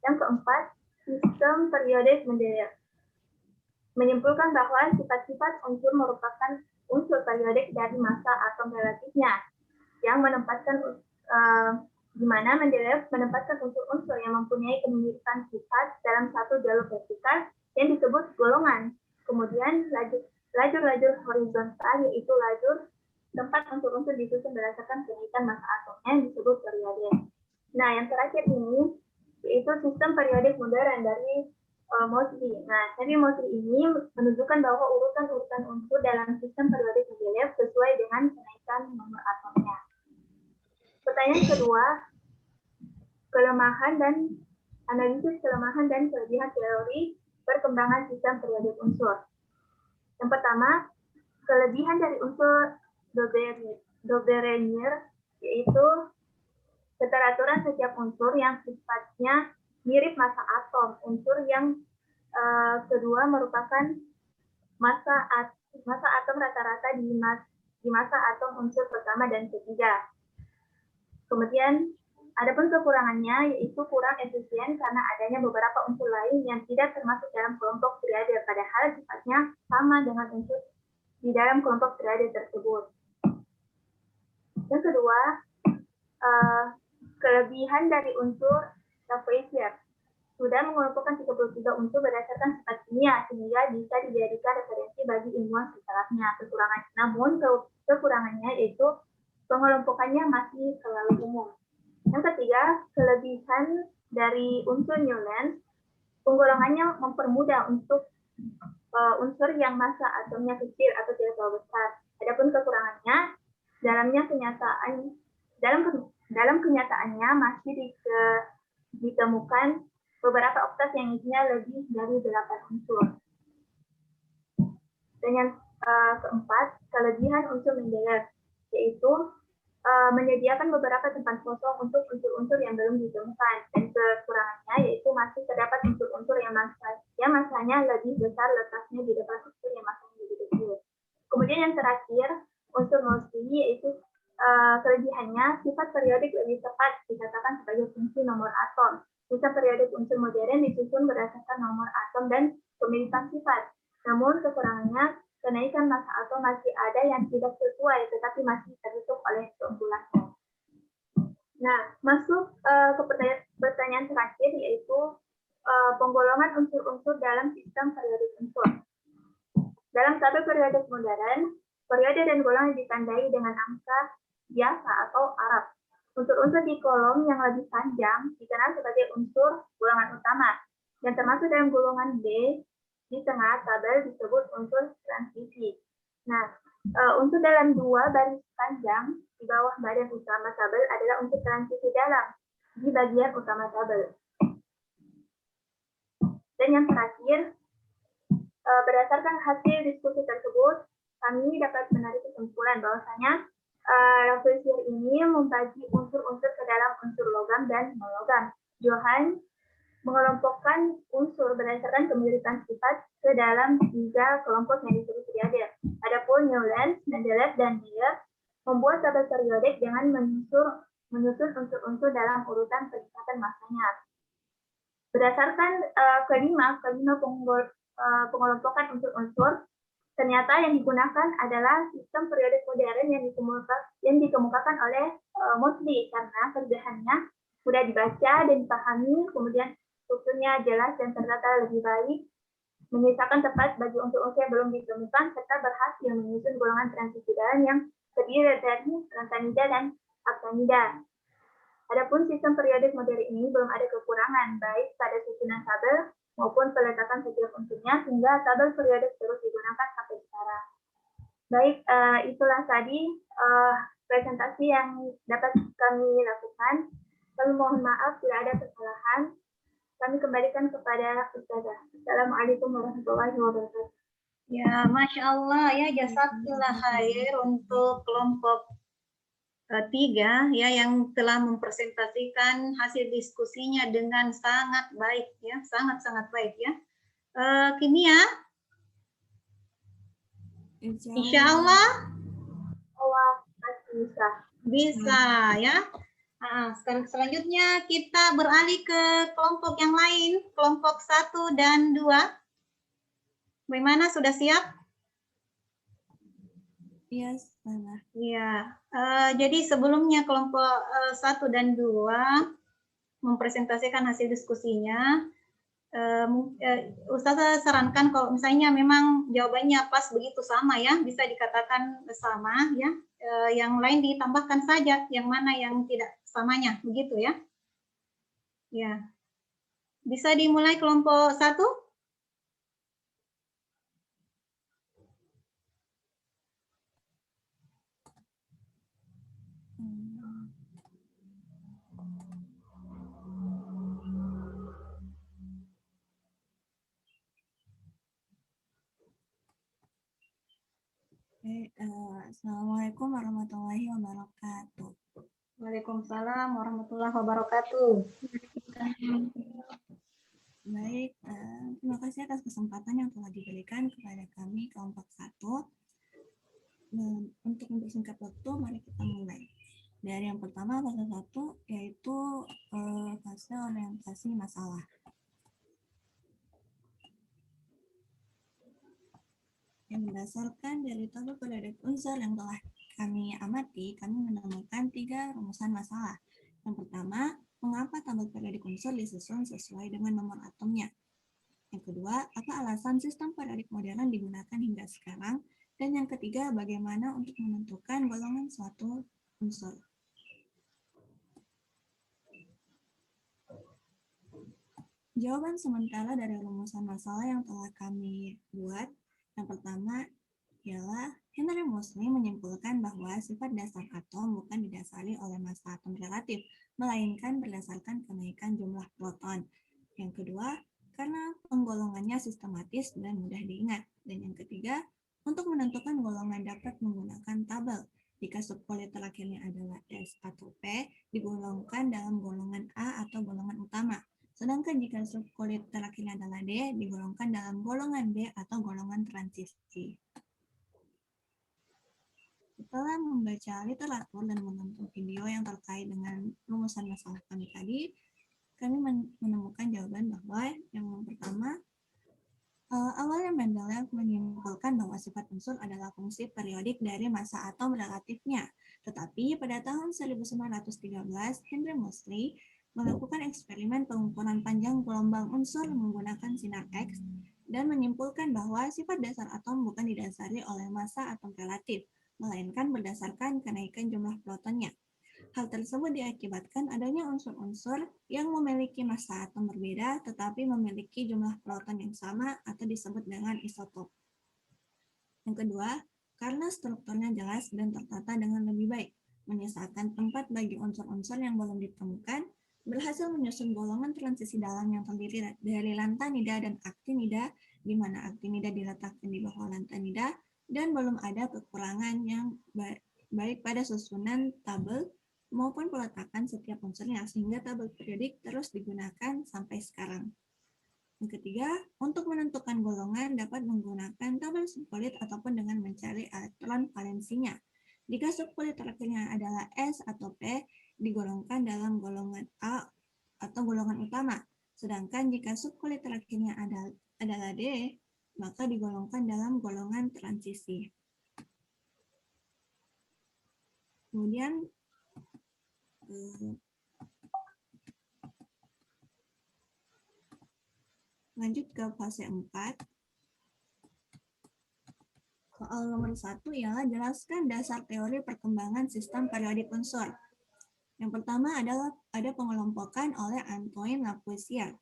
Yang keempat, sistem periodik Mendeleev menyimpulkan bahwa sifat-sifat unsur merupakan unsur periodik dari massa atom relatifnya, yang menempatkan di mana Mendeleev menempatkan unsur-unsur yang mempunyai kemiripan sifat dalam satu jalur vertikal yang disebut golongan. Kemudian lajur-lajur horizontal yaitu lajur tempat unsur-unsur disusun berdasarkan kenaikan massa atomnya yang disebut periode. Nah, yang terakhir ini yaitu sistem periodik modern dari Moseley. Nah, dari Moseley ini menunjukkan bahwa urutan-urutan unsur dalam sistem periodik Mendeleev sesuai dengan kenaikan nomor atomnya. Pertanyaan kedua, kelemahan dan analisis kelemahan dan kelebihan teori perkembangan sistem periodik unsur. Yang pertama, kelebihan dari unsur Dobereiner yaitu keteraturan setiap unsur yang sifatnya mirip massa atom. Unsur yang kedua merupakan massa atom rata-rata di massa atom unsur pertama dan ketiga. Kemudian adapun kekurangannya yaitu kurang efisien karena adanya beberapa unsur lain yang tidak termasuk dalam kelompok triade, padahal sifatnya sama dengan unsur di dalam kelompok triade tersebut. Yang kedua, kelebihan dari unsur Lavoisier sudah mengelompokkan 33 unsur berdasarkan sifat kimia sehingga bisa dijadikan referensi bagi ilmuwan setelahnya. Namun kekurangannya yaitu pengelompokannya masih terlalu umum. Yang ketiga, kelebihan dari unsur Newlands, penggolongannya mempermudah untuk unsur yang massa atomnya kecil atau tidak terlalu besar. Adapun kekurangannya, dalam kenyataannya masih ditemukan beberapa oktas yang isinya lebih dari 8 unsur. Dan yang keempat, kelebihan unsur Mendeleev, yaitu menyediakan beberapa tempat kosong untuk unsur-unsur yang belum ditemukan. Dan kekurangannya yaitu masih terdapat unsur-unsur yang massanya lebih besar letaknya di depan unsur yang massanya lebih kecil. Kemudian yang terakhir, unsur Moulsky, yaitu kelebihannya sifat periodik lebih tepat dikatakan sebagai fungsi nomor atom. Sistem periodik unsur modern disusun berdasarkan nomor atom dan pemilikan sifat. Namun kekurangannya, kenaikan massa atom masih ada yang tidak sesuai, tetapi masih tertutup oleh keunggulannya. Nah, masuk ke pertanyaan terakhir, yaitu penggolongan unsur-unsur dalam sistem periodik unsur. Dalam tabel periodik modern, periode dan golongan ditandai dengan angka biasa atau Arab. Unsur-unsur di kolom yang lebih panjang dikenal sebagai unsur golongan utama, yang termasuk dalam golongan B di tengah tabel disebut unsur transisi. Nah, unsur dalam dua baris panjang di bawah badan utama tabel adalah unsur transisi dalam di bagian utama tabel. Dan yang terakhir, berdasarkan hasil diskusi tersebut, kami dapat menarik kesimpulan bahwasanya Lavoisier ini membagi unsur-unsur ke dalam unsur logam dan non-logam. Johann mengelompokkan unsur berdasarkan kemiripan sifat ke dalam 3 kelompok yang disebut triade. Adapun Newlands, Mendeleev, dan Meyer membuat tabel periodik dengan menyusun unsur-unsur dalam urutan peningkatan massanya. Berdasarkan kelima pengelompokan unsur-unsur, ternyata yang digunakan adalah sistem periodik modern yang dikemukakan oleh Moulsky karena kelebihannya mudah dibaca dan dipahami, kemudian strukturnya jelas dan tertata lebih baik, menyisakan tepat bagi unsur-unsur yang belum ditemukan, serta berhasil menyusun golongan transisi dalam yang terdiri dari lantanida dan aktinida. Adapun sistem periodik modern ini belum ada kekurangan, baik pada susunan tabel maupun peletakan setiap unsurnya, sehingga tabel periodik terus digunakan sampai sekarang. Baik, itulah tadi presentasi yang dapat kami lakukan. Kami mohon maaf bila ada kesalahan. Kami kembalikan kepada Ustazah. Assalamualaikum warahmatullahi wabarakatuh. Ya, Masya Allah ya, jazakallah khair untuk kelompok 3 ya yang telah mempresentasikan hasil diskusinya dengan sangat baik ya, sangat-sangat baik ya. Kimia, Insya Allah bisa ya. Selanjutnya kita beralih ke kelompok yang lain, kelompok 1 dan 2. Bagaimana, sudah siap? Iya, salah. Iya. Jadi sebelumnya kelompok 1 dan 2 mempresentasikan hasil diskusinya. Ustazah sarankan kalau misalnya memang jawabannya pas begitu sama ya, bisa dikatakan sama ya. Yang lain ditambahkan saja yang mana yang tidak samanya, begitu ya. Ya. Bisa dimulai kelompok 1? Assalamualaikum warahmatullahi wabarakatuh. Waalaikumsalam warahmatullahi wabarakatuh. Baik, terima kasih atas kesempatan yang telah diberikan kepada kami kelompok 1. Untuk mempersingkat waktu, mari kita mulai. Dari yang pertama, fase 1, yaitu fase orientasi masalah. Yang berdasarkan dari tabel periodik unsur yang telah kami amati, kami menemukan 3 rumusan masalah. Yang pertama, mengapa tabel periodik unsur disusun sesuai dengan nomor atomnya? Yang kedua, apa alasan sistem periodik modern digunakan hingga sekarang? Dan yang ketiga, bagaimana untuk menentukan golongan suatu unsur? Jawaban sementara dari rumusan masalah yang telah kami buat, yang pertama ialah Henry Moseley menyimpulkan bahwa sifat dasar atom bukan didasari oleh massa atom relatif, melainkan berdasarkan kenaikan jumlah proton. Yang kedua, karena penggolongannya sistematis dan mudah diingat. Dan yang ketiga, untuk menentukan golongan dapat menggunakan tabel. Jika subkulit terakhirnya adalah S atau P, digolongkan dalam golongan A atau golongan utama. Sedangkan jika subkulit terakhirnya adalah D, digolongkan dalam golongan B atau golongan transisi. Setelah membaca literatur dan menonton video yang terkait dengan rumusan masalah kami tadi, kami menemukan jawaban bahwa yang pertama, awalnya Mendeleev menyimpulkan bahwa sifat unsur adalah fungsi periodik dari massa atom relatifnya. Tetapi pada tahun 1913, Henry Moseley melakukan eksperimen pengukuran panjang gelombang unsur menggunakan sinar X dan menyimpulkan bahwa sifat dasar atom bukan didasari oleh massa atom relatif, melainkan berdasarkan kenaikan jumlah protonnya. Hal tersebut diakibatkan adanya unsur-unsur yang memiliki massa atom berbeda tetapi memiliki jumlah proton yang sama atau disebut dengan isotop. Yang kedua, karena strukturnya jelas dan tertata dengan lebih baik, menyisakan tempat bagi unsur-unsur yang belum ditemukan, berhasil menyusun golongan transisi dalam yang terdiri dari lantanida dan aktinida, di mana aktinida diletakkan di bawah lantanida, dan belum ada kekurangan yang baik pada susunan tabel maupun peletakan setiap unsurnya, sehingga tabel periodik terus digunakan sampai sekarang. Yang ketiga, untuk menentukan golongan dapat menggunakan tabel subkulit ataupun dengan mencari elektron valensinya. Jika subkulit terakhirnya adalah S atau P, digolongkan dalam golongan A atau golongan utama. Sedangkan jika subkulit terakhirnya adalah D, maka digolongkan dalam golongan transisi. Kemudian lanjut ke fase 4. Soal nomor 1 ialah jelaskan dasar teori perkembangan sistem periodik unsur. Yang pertama adalah ada pengelompokan oleh Antoine Lavoisier.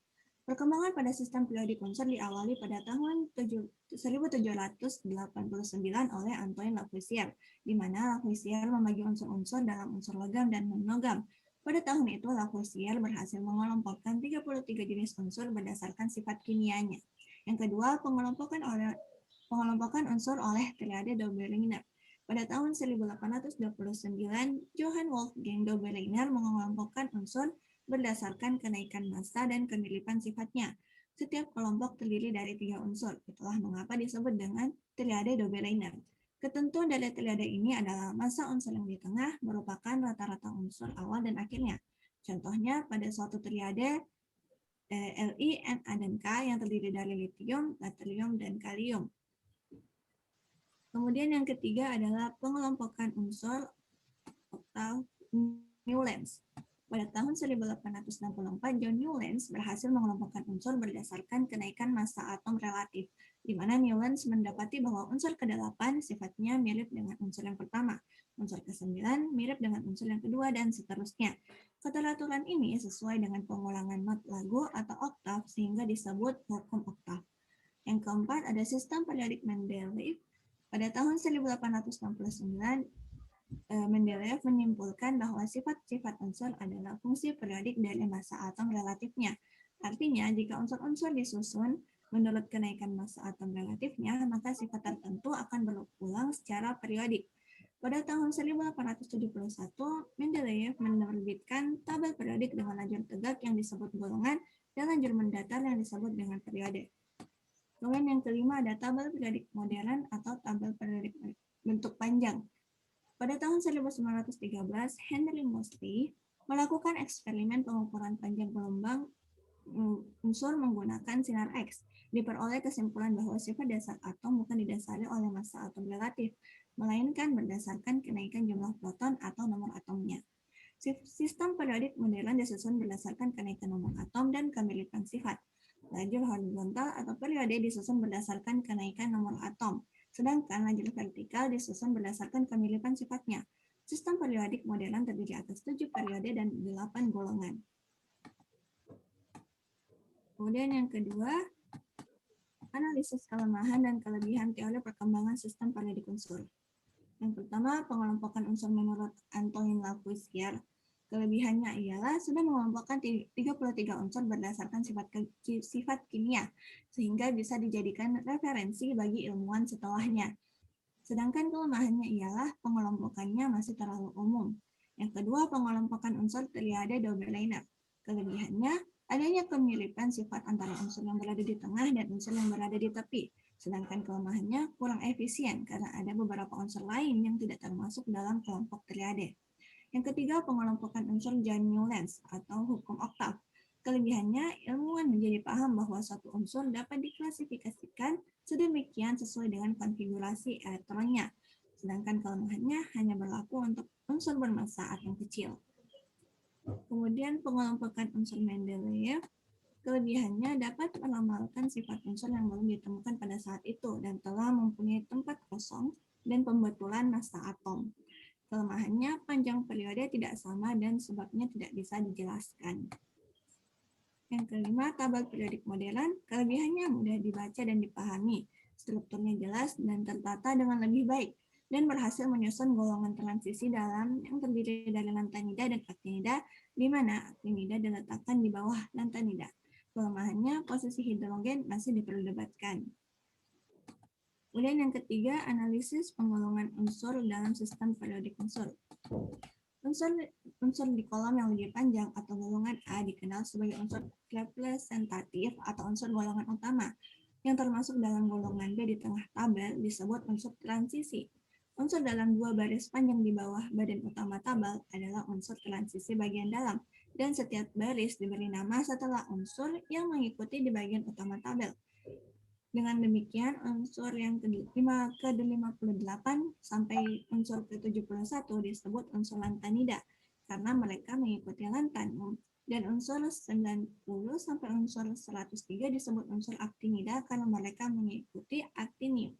Perkembangan pada sistem periodik unsur diawali pada tahun 1789 oleh Antoine Lavoisier, di mana Lavoisier membagi unsur-unsur dalam unsur logam dan non-logam. Pada tahun itu, Lavoisier berhasil mengelompokkan 33 jenis unsur berdasarkan sifat kimianya. Yang kedua, pengelompokan unsur oleh triade Dobereiner. Pada tahun 1829, Johann Wolfgang Dobereiner mengelompokkan unsur berdasarkan kenaikan massa dan kemiripan sifatnya. Setiap kelompok terdiri dari 3 unsur. Itulah mengapa disebut dengan triade Dobereiner. Ketentuan dari triade ini adalah massa unsur yang di tengah merupakan rata-rata unsur awal dan akhirnya. Contohnya pada suatu triade Li, Na, dan K yang terdiri dari litium, natrium, dan kalium. Kemudian yang ketiga adalah pengelompokan unsur oktav Newlands. Pada tahun 1864, John Newlands berhasil mengelompokkan unsur berdasarkan kenaikan massa atom relatif, di mana Newlands mendapati bahwa unsur ke-8 sifatnya mirip dengan unsur yang pertama, unsur ke-9 mirip dengan unsur yang kedua, dan seterusnya. Keteraturan ini sesuai dengan pengulangan not lagu atau oktav sehingga disebut hukum oktav. Yang keempat ada sistem periodik Mendeleev. Pada tahun 1869, Mendeleev menyimpulkan bahwa sifat-sifat unsur adalah fungsi periodik dari massa atom relatifnya. Artinya, jika unsur-unsur disusun Menurut kenaikan massa atom relatifnya, maka sifat tertentu akan berulang secara periodik. Pada tahun 1871, Mendeleev menerbitkan tabel periodik dengan lajur tegak yang disebut golongan dan lajur mendatar yang disebut dengan periode. Kemudian yang kelima ada tabel periodik modern atau tabel periodik bentuk panjang. Pada tahun 1913, Henry Moseley melakukan eksperimen pengukuran panjang gelombang unsur menggunakan sinar X. Diperoleh kesimpulan bahwa sifat dasar atom bukan didasari oleh massa atom relatif, melainkan berdasarkan kenaikan jumlah proton atau nomor atomnya. Sistem periodik modern disusun berdasarkan kenaikan nomor atom dan kemiripan sifat. Lajur horizontal atau periode disusun berdasarkan kenaikan nomor atom, sedangkan lajur vertikal disusun berdasarkan kemiripan sifatnya. Sistem periodik modern terdiri atas 7 periode dan 8 golongan. Kemudian yang kedua, analisis kelemahan dan kelebihan teori perkembangan sistem periodik unsur. Yang pertama, pengelompokan unsur menurut Antoine Lavoisier. Kelebihannya ialah sudah mengelompokkan 33 unsur berdasarkan sifat kimia, sehingga bisa dijadikan referensi bagi ilmuwan setelahnya. Sedangkan kelemahannya ialah pengelompokannya masih terlalu umum. Yang kedua, pengelompokan unsur triade Dobereiner. Kelebihannya, adanya kemiripan sifat antara unsur yang berada di tengah dan unsur yang berada di tepi. Sedangkan kelemahannya kurang efisien karena ada beberapa unsur lain yang tidak termasuk dalam kelompok triade. Yang ketiga, pengelompokan unsur John-Newlands atau hukum oktav. Kelebihannya, ilmuwan menjadi paham bahwa suatu unsur dapat diklasifikasikan sedemikian sesuai dengan konfigurasi elektronnya. Sedangkan kelemahannya hanya berlaku untuk unsur bermassa atom kecil. Kemudian pengelompokan unsur Mendeleev, kelebihannya dapat meramalkan sifat unsur yang belum ditemukan pada saat itu dan telah mempunyai tempat kosong dan pembetulan massa atom. Kelemahannya panjang periode tidak sama dan sebabnya tidak bisa dijelaskan. Yang kelima, tabel periodik modern, kelebihannya mudah dibaca dan dipahami, strukturnya jelas dan tertata dengan lebih baik, dan berhasil menyusun golongan transisi dalam yang terdiri dari lantanida dan aktinida, di mana aktinida diletakkan di bawah lantanida. Kelemahannya, posisi hidrogen masih diperdebatkan. Kemudian yang ketiga, analisis penggolongan unsur dalam sistem periodik unsur. Unsur di kolom yang lebih panjang atau golongan A dikenal sebagai unsur representatif atau unsur golongan utama. Yang termasuk dalam golongan B di tengah tabel disebut unsur transisi. Unsur dalam 2 baris panjang di bawah badan utama tabel adalah unsur transisi bagian dalam, dan setiap baris diberi nama setelah unsur yang mengikuti di bagian utama tabel. Dengan demikian, unsur yang ke-58 sampai unsur ke-71 disebut unsur lantanida, karena mereka mengikuti lantanium. Dan unsur 90 sampai unsur 103 disebut unsur aktinida, karena mereka mengikuti aktinium.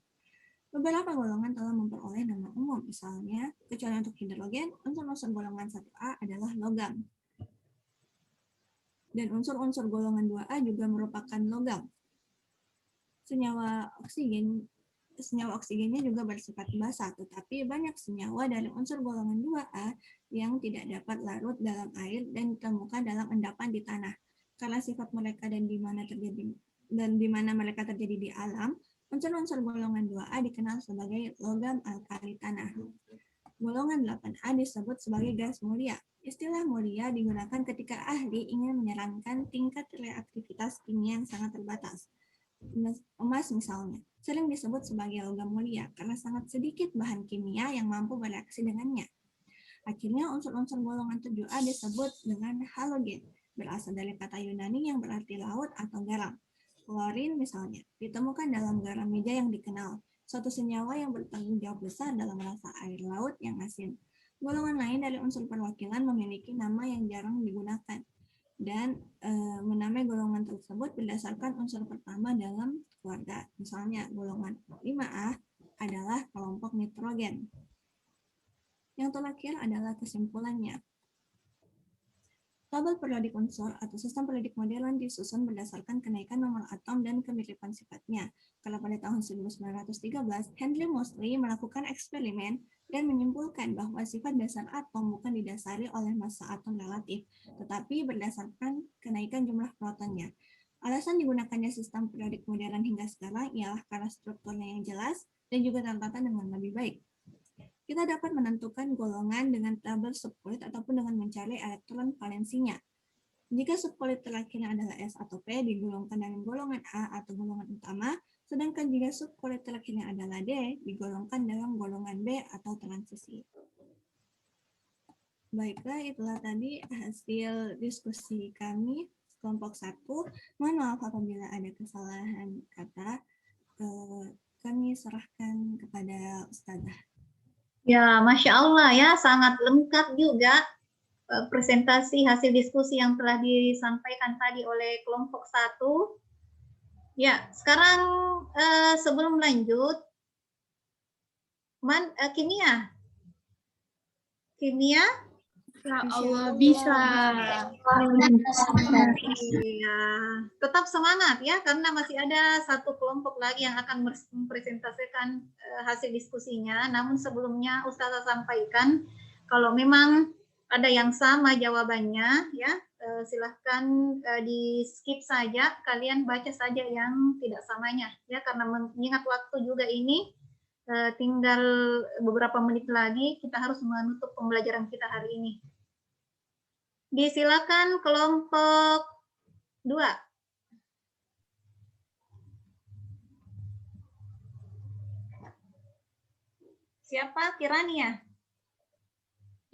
Beberapa golongan telah memperoleh nama umum, misalnya, kecuali untuk hidrogen, unsur-unsur golongan 1A adalah logam. Dan unsur-unsur golongan 2A juga merupakan logam. Senyawa oksigennya juga bersifat basa, tetapi banyak senyawa dari unsur golongan 2A yang tidak dapat larut dalam air dan ditemukan dalam endapan di tanah. Karena sifat mereka dan di mana mereka terjadi di alam, unsur-unsur golongan 2A dikenal sebagai logam alkali tanah. Golongan 8A disebut sebagai gas mulia. Istilah mulia digunakan ketika ahli ingin menyarankan tingkat reaktivitas kimia yang sangat terbatas. Emas misalnya, sering disebut sebagai logam mulia karena sangat sedikit bahan kimia yang mampu bereaksi dengannya. Akhirnya unsur-unsur golongan 7A disebut dengan halogen, berasal dari kata Yunani yang berarti laut atau garam. Klorin misalnya, ditemukan dalam garam meja yang dikenal, suatu senyawa yang bertanggung jawab besar dalam rasa air laut yang asin. Golongan lain dari unsur perwakilan memiliki nama yang jarang digunakan, dan menamai golongan tersebut berdasarkan unsur pertama dalam keluarga. Misalnya, golongan 5A adalah kelompok nitrogen. Yang terakhir adalah kesimpulannya. Tabel periodik unsur atau sistem periodik modern disusun berdasarkan kenaikan nomor atom dan kemiripan sifatnya. Karena pada tahun 1913, Henry Moseley melakukan eksperimen dan menyimpulkan bahwa sifat dasar atom bukan didasari oleh massa atom relatif, tetapi berdasarkan kenaikan jumlah protonnya. Alasan digunakannya sistem periodik modern hingga sekarang ialah karena strukturnya yang jelas dan juga tertata dengan lebih baik. Kita dapat menentukan golongan dengan tabel subpolit ataupun dengan mencari elektron valensinya. Jika subpolit terakhirnya adalah S atau P, digolongkan dengan golongan A atau golongan utama, sedangkan jika subpolit terakhirnya adalah D, digolongkan dalam golongan B atau transisi. Baiklah, itulah tadi hasil diskusi kami kelompok 1. Mohon maaf apabila ada kesalahan kata. Kami serahkan kepada Ustazah. Ya, Masya Allah ya, sangat lengkap juga presentasi hasil diskusi yang telah disampaikan tadi oleh kelompok 1. Ya, sekarang sebelum lanjut, kimia. Kimia? Ya Allah, bisa. Iya, tetap semangat ya, karena masih ada satu kelompok lagi yang akan mempresentasikan hasil diskusinya. Namun sebelumnya Ustazah sampaikan, kalau memang ada yang sama jawabannya, ya silahkan di skip saja, kalian baca saja yang tidak samanya, ya karena mengingat waktu juga ini tinggal beberapa menit lagi kita harus menutup pembelajaran kita hari ini. Disilakan kelompok 2. Siapa? Kirania?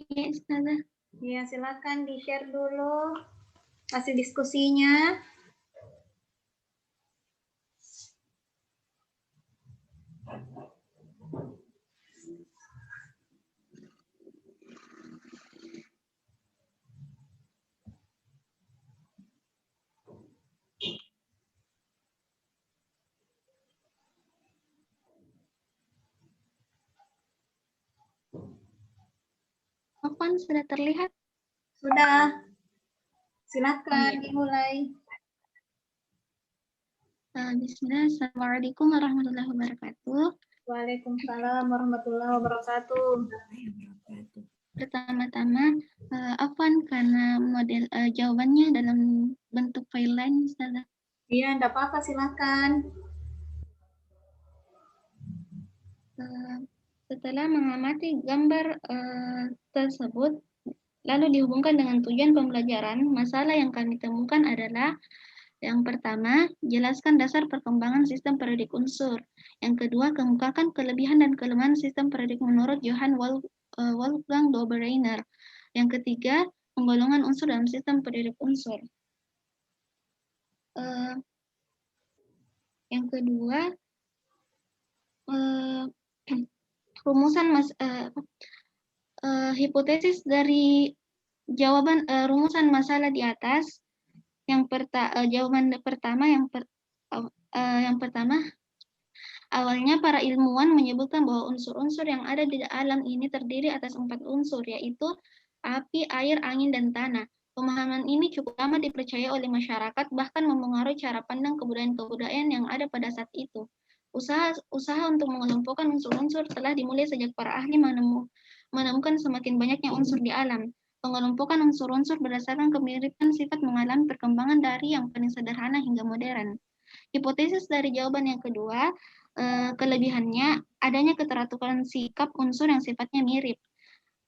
Iya, Ustazah. Ya, silakan di-share dulu hasil diskusinya. Afwan, sudah terlihat? Sudah. Silakan dimulai. Bismillah. Assalamualaikum warahmatullahi wabarakatuh. Waalaikumsalam warahmatullahi wabarakatuh. Pertama-tama, Afwan karena model jawabannya dalam bentuk file lain, Ustazah. Iya, enggak apa-apa, silakan. Setelah mengamati gambar tersebut, lalu dihubungkan dengan tujuan pembelajaran, masalah yang kami temukan adalah yang pertama, jelaskan dasar perkembangan sistem periodik unsur. Yang kedua, kemukakan kelebihan dan kelemahan sistem periodik menurut Johann Wolfgang Dobereiner. Yang ketiga, penggolongan unsur dalam sistem periodik unsur. Yang kedua, rumusan hipotesis dari jawaban rumusan masalah di atas. Jawaban pertama yang pertama, awalnya para ilmuwan menyebutkan bahwa unsur-unsur yang ada di alam ini terdiri atas 4 unsur, yaitu api, air, angin, dan tanah. Pemahaman ini cukup lama dipercaya oleh masyarakat, bahkan mempengaruhi cara pandang kebudayaan-kebudayaan yang ada pada saat itu. Usaha untuk mengelompokkan unsur-unsur telah dimulai sejak para ahli menemukan semakin banyaknya unsur di alam. Pengelompokan unsur-unsur berdasarkan kemiripan sifat mengalami perkembangan dari yang paling sederhana hingga modern. Hipotesis dari jawaban yang kedua, kelebihannya adanya keteraturan sikap unsur yang sifatnya mirip.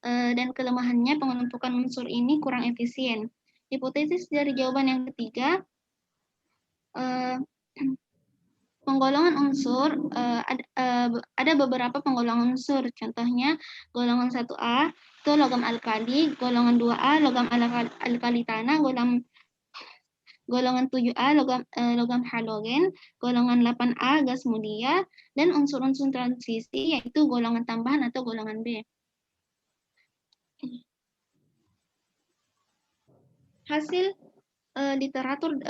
Dan kelemahannya pengelompokan unsur ini kurang efisien. Hipotesis dari jawaban yang ketiga, penggolongan unsur, ada beberapa penggolongan unsur, contohnya golongan 1A itu logam alkali, golongan 2A logam alkali tanah, golongan 7A logam halogen, golongan 8A gas mulia, dan unsur-unsur transisi yaitu golongan tambahan atau golongan B. Hasil literatur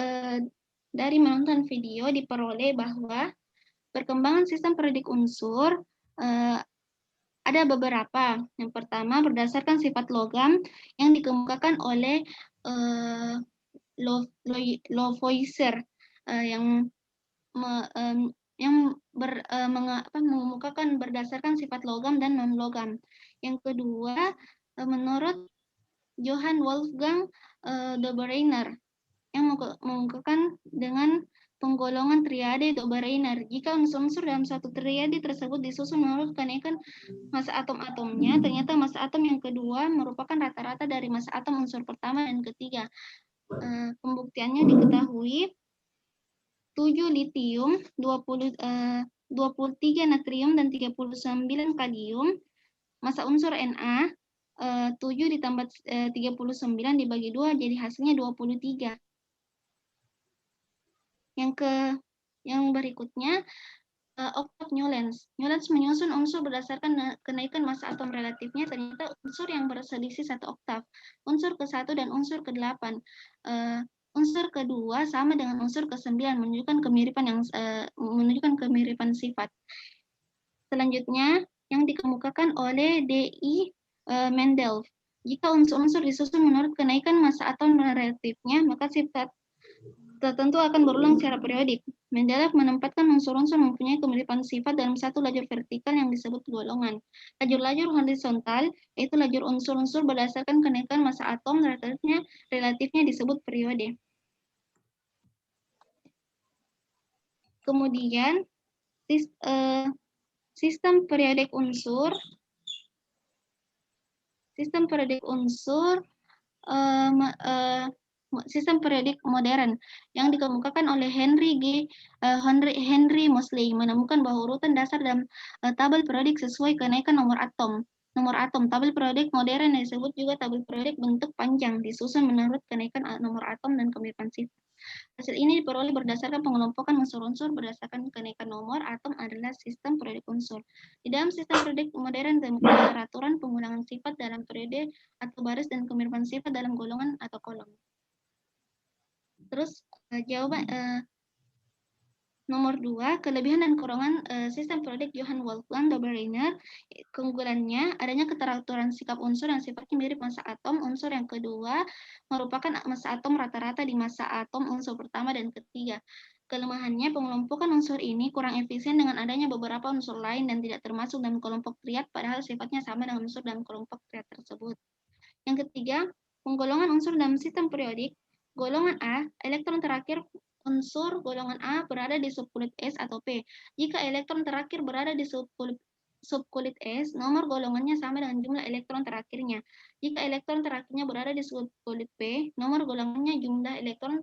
dari menonton video diperoleh bahwa perkembangan sistem periodik unsur ada beberapa. Yang pertama, berdasarkan sifat logam yang dikemukakan oleh Lavoisier yang mengemukakan berdasarkan sifat logam dan non-logam. Yang kedua, menurut Johann Wolfgang Dobereiner, yang mengemukakan dengan penggolongan triade Dobereiner. Jika unsur-unsur dalam suatu triade tersebut disusun menurut kenaikan massa atom-atomnya, ternyata massa atom yang kedua merupakan rata-rata dari massa atom unsur pertama dan ketiga. Pembuktiannya diketahui 7 litium, 23 natrium, dan 39 kalium. Massa unsur Na 7 ditambah 39 dibagi 2 jadi hasilnya 23. Yang berikutnya oktav Newlands. Newlands menyusun unsur berdasarkan kenaikan massa atom relatifnya. Ternyata unsur yang berselisih 1 oktav, unsur ke-1 dan unsur ke-8. Unsur kedua sama dengan unsur ke-9, menunjukkan kemiripan sifat. Selanjutnya yang dikemukakan oleh D.I. Mendel. Jika unsur-unsur disusun menurut kenaikan massa atom relatifnya, maka sifat tertentu akan berulang secara periodik. Mendeleev menempatkan unsur-unsur mempunyai kemiripan sifat dalam satu lajur vertikal yang disebut golongan. Lajur-lajur horizontal, yaitu lajur unsur-unsur berdasarkan kenaikan massa atom relatifnya disebut periode. Kemudian, sistem periodik unsur. Sistem periodik modern yang dikemukakan oleh Henry Moseley menemukan bahwa urutan dasar dalam tabel periodik sesuai kenaikan nomor atom. Tabel periodik modern disebut juga tabel periodik bentuk panjang, disusun menurut kenaikan nomor atom dan kemiripan sifat. Hasil ini diperoleh berdasarkan pengelompokan unsur-unsur berdasarkan kenaikan nomor atom adalah sistem periodik unsur. Di dalam sistem periodik modern ditemukan peraturan pengulangan sifat dalam periode atau baris dan kemiripan sifat dalam golongan atau kolom. Terus jawaban nomor 2, kelebihan dan kekurangan sistem periodik Johann Wolfgang Dobereiner. Keunggulannya adanya keteraturan sikap unsur yang sifatnya mirip massa atom. Unsur yang kedua merupakan massa atom rata-rata di massa atom unsur pertama dan ketiga. Kelemahannya, pengelompokan unsur ini kurang efisien dengan adanya beberapa unsur lain dan tidak termasuk dalam kelompok triad, padahal sifatnya sama dengan unsur dalam kelompok triad tersebut. Yang ketiga, penggolongan unsur dalam sistem periodik. Golongan A, elektron terakhir unsur golongan A berada di subkulit S atau P. Jika elektron terakhir berada di subkulit S, nomor golongannya sama dengan jumlah elektron terakhirnya. Jika elektron terakhirnya berada di subkulit P, nomor golongannya jumlah elektron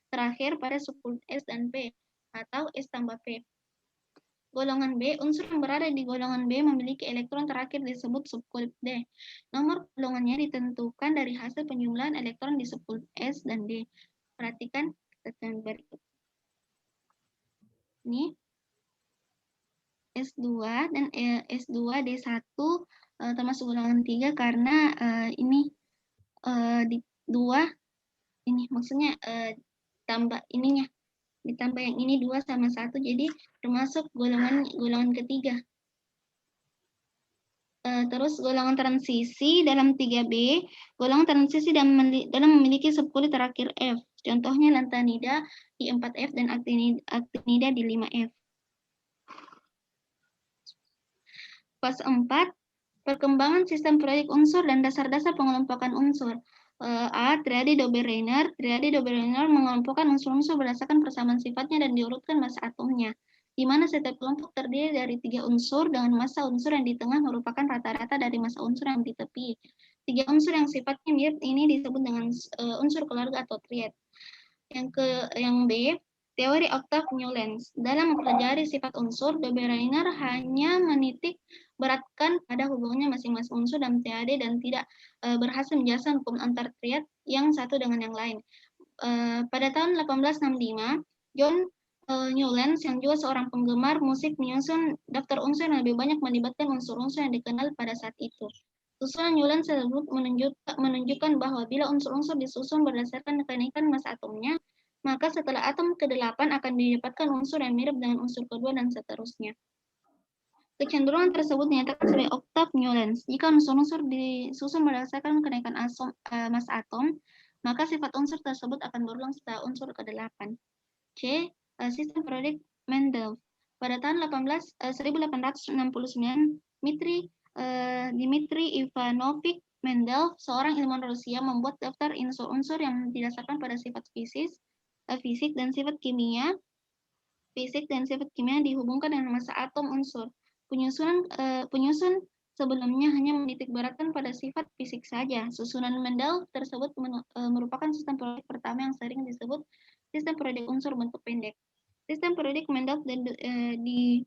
terakhir pada subkulit S dan P, atau S tambah P. Golongan B, unsur yang berada di golongan B memiliki elektron terakhir disebut subkulit D. Nomor golongannya ditentukan dari hasil penjumlahan elektron di subkulit S dan D. Perhatikan catatan berikut. Ini S2 dan S2 D1 termasuk golongan 3 karena ini di 2 ini maksudnya tambah ininya ditambah yang ini 2 sama 1 jadi termasuk golongan ketiga. Terus golongan transisi dalam 3B, golongan transisi dalam memiliki subkulit terakhir F. Contohnya lantanida di 4F dan actinida di 5F. Fase 4, perkembangan sistem periodik unsur dan dasar-dasar pengelompokan unsur. A. Triade Dobereiner. Triade Dobereiner mengelompokkan unsur-unsur berdasarkan persamaan sifatnya dan diurutkan massa atomnya, di mana setiap kelompok terdiri dari 3 unsur dengan massa unsur yang di tengah merupakan rata-rata dari massa unsur yang di tepi. 3 unsur yang sifatnya mirip ini disebut dengan unsur keluarga atau triad. Yang B, teori oktav Newlands. Dalam mempelajari sifat unsur, Dobereiner hanya menitik beratkan pada hubungannya masing-masing unsur dalam triade dan tidak berhasil menjelaskan hukum antar triad yang satu dengan yang lain. Pada tahun 1865, John Newlands yang juga seorang penggemar musik menyusun daftar unsur yang lebih banyak melibatkan unsur-unsur yang dikenal pada saat itu. Susunan Newlands tersebut menunjukkan bahwa bila unsur-unsur disusun berdasarkan kenaikan massa atomnya, maka setelah atom ke-8 akan didapatkan unsur yang mirip dengan unsur kedua dan seterusnya. Kecenderungan tersebut dinyatakan sebagai oktav Newlands. Jika unsur-unsur disusun berdasarkan kenaikan massa atom, maka sifat unsur tersebut akan berulang setelah unsur ke-8. C. Sistem periodik Mendel. Pada tahun 1869, Dmitri Ivanovich Mendel, seorang ilmuwan Rusia, membuat daftar unsur-unsur yang didasarkan pada sifat fisik dan sifat kimia. Fisik dan sifat kimia dihubungkan dengan massa atom unsur. Penyusun sebelumnya hanya menitikberatkan pada sifat fisik saja. Susunan Mendel tersebut merupakan sistem periodik pertama yang sering disebut sistem periodik unsur bentuk pendek. Sistem periodik Mendel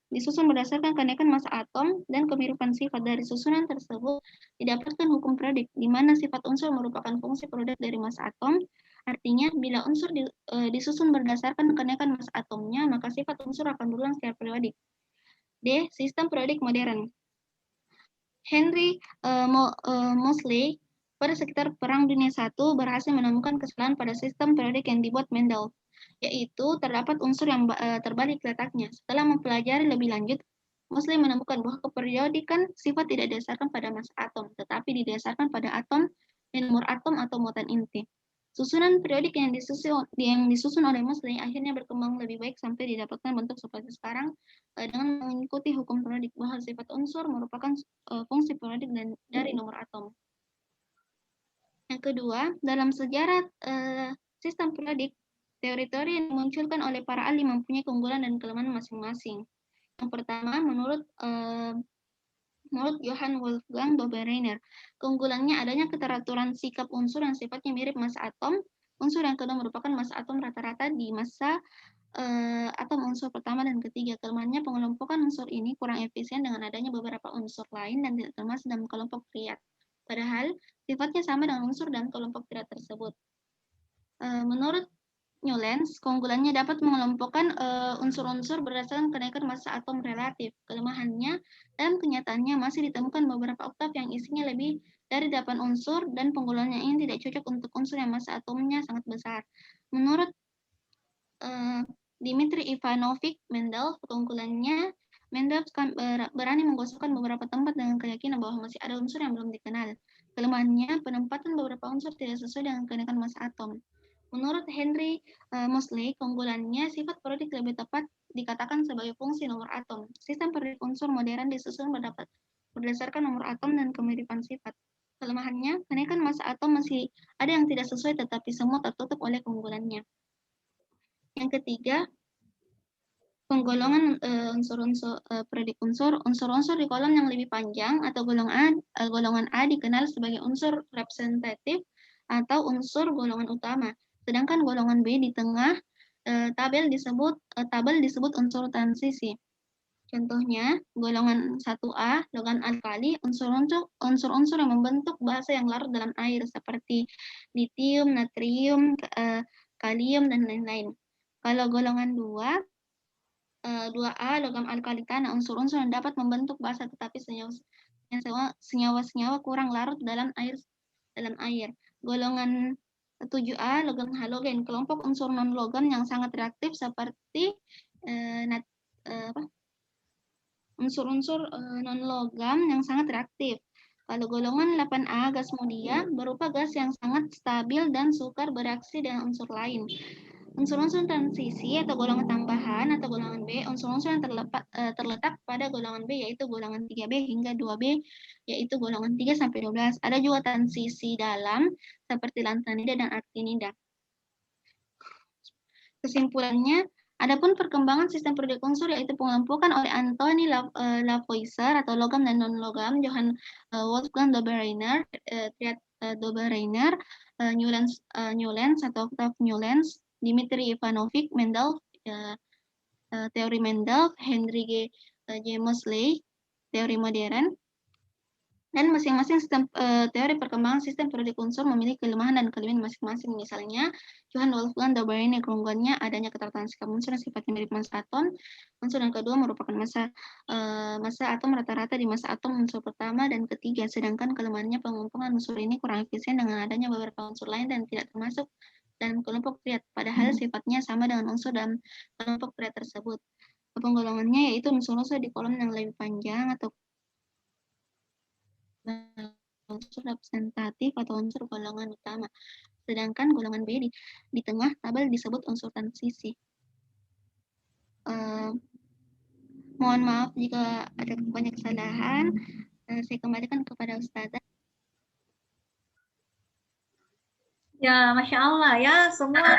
disusun berdasarkan kenaikan massa atom dan kemiripan sifat. Dari susunan tersebut didapatkan hukum periodik, di mana sifat unsur merupakan fungsi periodik dari massa atom. Artinya, bila unsur disusun berdasarkan kenaikan massa atomnya, maka sifat unsur akan berulang secara periodik. D. Sistem periodik modern. Henry Moseley pada sekitar Perang Dunia I berhasil menemukan kesalahan pada sistem periodik yang dibuat Mendel, yaitu terdapat unsur yang terbalik letaknya. Setelah mempelajari lebih lanjut, Moseley menemukan bahwa keperiodikan sifat tidak didasarkan pada massa atom, tetapi didasarkan pada atom dan nomor atom atau muatan inti. Susunan periodik yang disusun oleh Moseley akhirnya berkembang lebih baik sampai didapatkan bentuk seperti sekarang dengan mengikuti hukum periodik bahwa sifat unsur merupakan fungsi periodik dari nomor atom. Yang kedua, dalam sejarah sistem periodik, teori-teori yang dimunculkan oleh para ahli mempunyai keunggulan dan kelemahan masing-masing. Yang pertama, menurut Johann Wolfgang Dobereiner, keunggulannya adanya keteraturan sikap unsur yang sifatnya mirip massa atom. Unsur yang kedua merupakan massa atom rata-rata di massa atom unsur pertama dan ketiga. Kelemahannya pengelompokan unsur ini kurang efisien dengan adanya beberapa unsur lain dan tidak termasuk dalam kelompok triad. Padahal sifatnya sama dengan unsur dan kelompok triad tersebut. Menurut Newlands, keunggulannya dapat mengelompokkan unsur-unsur berdasarkan kenaikan massa atom relatif. Kelemahannya, dalam kenyataannya masih ditemukan beberapa oktav yang isinya lebih dari 8 unsur, dan penggunanya ini tidak cocok untuk unsur yang massa atomnya sangat besar. Menurut Dmitry Ivanovich Mendel, keunggulannya Mendel berani menggosokkan beberapa tempat dengan keyakinan bahwa masih ada unsur yang belum dikenal. Kelemahannya, penempatan beberapa unsur tidak sesuai dengan kenaikan massa atom. Menurut Henry Moseley, keunggulannya sifat periodik lebih tepat dikatakan sebagai fungsi nomor atom. Sistem periodik unsur modern disusun berdasarkan nomor atom dan kemiripan sifat. Kelemahannya, kenaikan massa atom masih ada yang tidak sesuai, tetapi semua tertutup oleh keunggulannya. Yang ketiga, penggolongan unsur-unsur periodik unsur-unsur di kolom yang lebih panjang atau golongan A dikenal sebagai unsur representatif atau unsur golongan utama. Sedangkan golongan B di tengah tabel disebut unsur transisi. Contohnya, golongan 1A, logam alkali, unsur-unsur yang membentuk basa yang larut dalam air seperti litium, natrium, kalium, dan lain-lain. Kalau golongan 2A, logam alkali tanah, unsur-unsur yang dapat membentuk basa tetapi senyawa-senyawa kurang larut dalam air. Golongan 7A, logam halogen, kelompok unsur non-logam yang sangat reaktif seperti unsur-unsur non-logam yang sangat reaktif. Kalau golongan 8A, gas mulia, berupa gas yang sangat stabil dan sukar bereaksi dengan unsur lain. Unsur-unsur transisi atau golongan tambahan atau golongan B, unsur-unsur yang terletak pada golongan B yaitu golongan 3B hingga 2B yaitu golongan 3 sampai 12. Ada juga transisi dalam seperti lantanida dan actinida. Kesimpulannya, adapun perkembangan sistem periodik unsur yaitu pengelompokan oleh Anthony Lavoisier atau logam dan non-logam, Johann Wolfgang Dobereiner, Newlands atau Octave Newlands, Dmitry Ivanovich Mendel, teori Mendel, Henry J. Moseley, teori modern. Dan masing-masing sistem teori perkembangan sistem periodik unsur memiliki kelemahan dan kelebihan masing-masing. Misalnya, Johann Wolfgang Dobereiner keunggulannya adanya keteraturan sikap unsur yang sifatnya mirip massa atom. Unsur yang kedua merupakan massa atom rata-rata di massa atom unsur pertama dan ketiga. Sedangkan kelemahannya pengelompokan unsur ini kurang efisien dengan adanya beberapa unsur lain dan tidak termasuk dalam kelompok triad, padahal sifatnya sama dengan unsur dalam kelompok triad tersebut. Penggolongannya yaitu unsur-unsur di kolom yang lebih panjang atau unsur representatif atau unsur golongan utama. Sedangkan golongan B di tengah tabel disebut unsur transisi. Mohon maaf jika ada banyak kesalahan. Saya kembalikan kepada Ustazah. Ya, Masya Allah ya, semua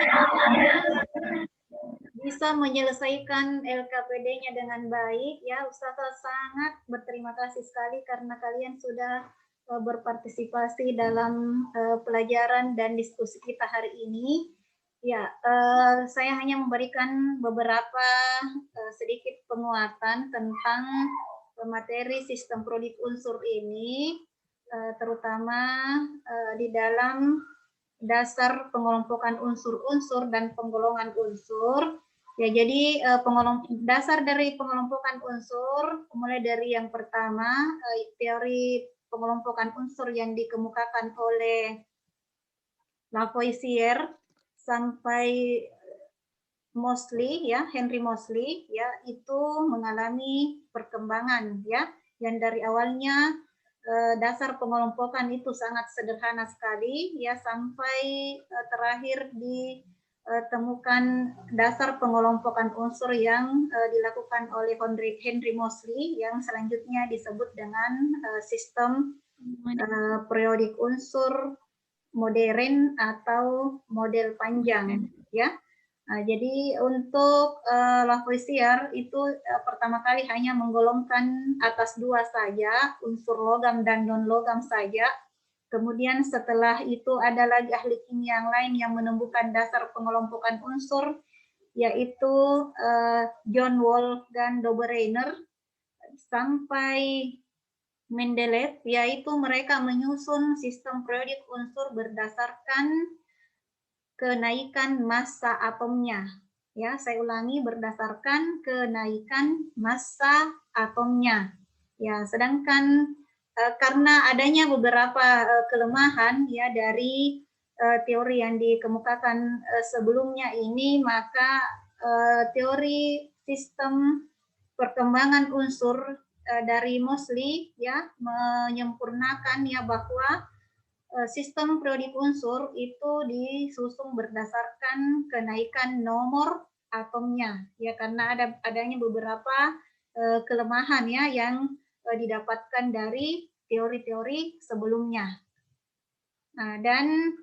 bisa menyelesaikan LKPD-nya dengan baik ya. Ustazah sangat berterima kasih sekali karena kalian sudah berpartisipasi dalam pelajaran dan diskusi kita hari ini. Ya, saya hanya memberikan beberapa sedikit penguatan tentang materi sistem prodik unsur ini, terutama di dalam dasar pengelompokan unsur-unsur dan penggolongan unsur. Ya, jadi dasar dari pengelompokan unsur mulai dari yang pertama teori pengelompokan unsur yang dikemukakan oleh Lavoisier sampai Moseley ya, Henry Moseley ya, itu mengalami perkembangan ya, yang dari awalnya dasar pengelompokan itu sangat sederhana sekali ya, sampai terakhir ditemukan dasar pengelompokan unsur yang dilakukan oleh Henry Moseley yang selanjutnya disebut dengan sistem periodik unsur modern atau model panjang ya. Nah, jadi untuk Lavoisier itu pertama kali hanya menggolongkan atas dua saja, unsur logam dan non-logam saja. Kemudian setelah itu ada lagi ahli kimia yang lain yang menemukan dasar pengelompokan unsur, yaitu John Wolfgang Dobereiner sampai Mendeleev, yaitu mereka menyusun sistem periodik unsur berdasarkan kenaikan massa atomnya. Ya, saya ulangi, berdasarkan kenaikan massa atomnya. Ya, sedangkan karena adanya beberapa kelemahan ya dari teori yang dikemukakan sebelumnya ini, maka teori sistem perkembangan unsur dari Moseley ya menyempurnakan ya bahwa sistem periodik unsur itu disusun berdasarkan kenaikan nomor atomnya ya, karena adanya beberapa kelemahan ya yang didapatkan dari teori-teori sebelumnya. Nah, dan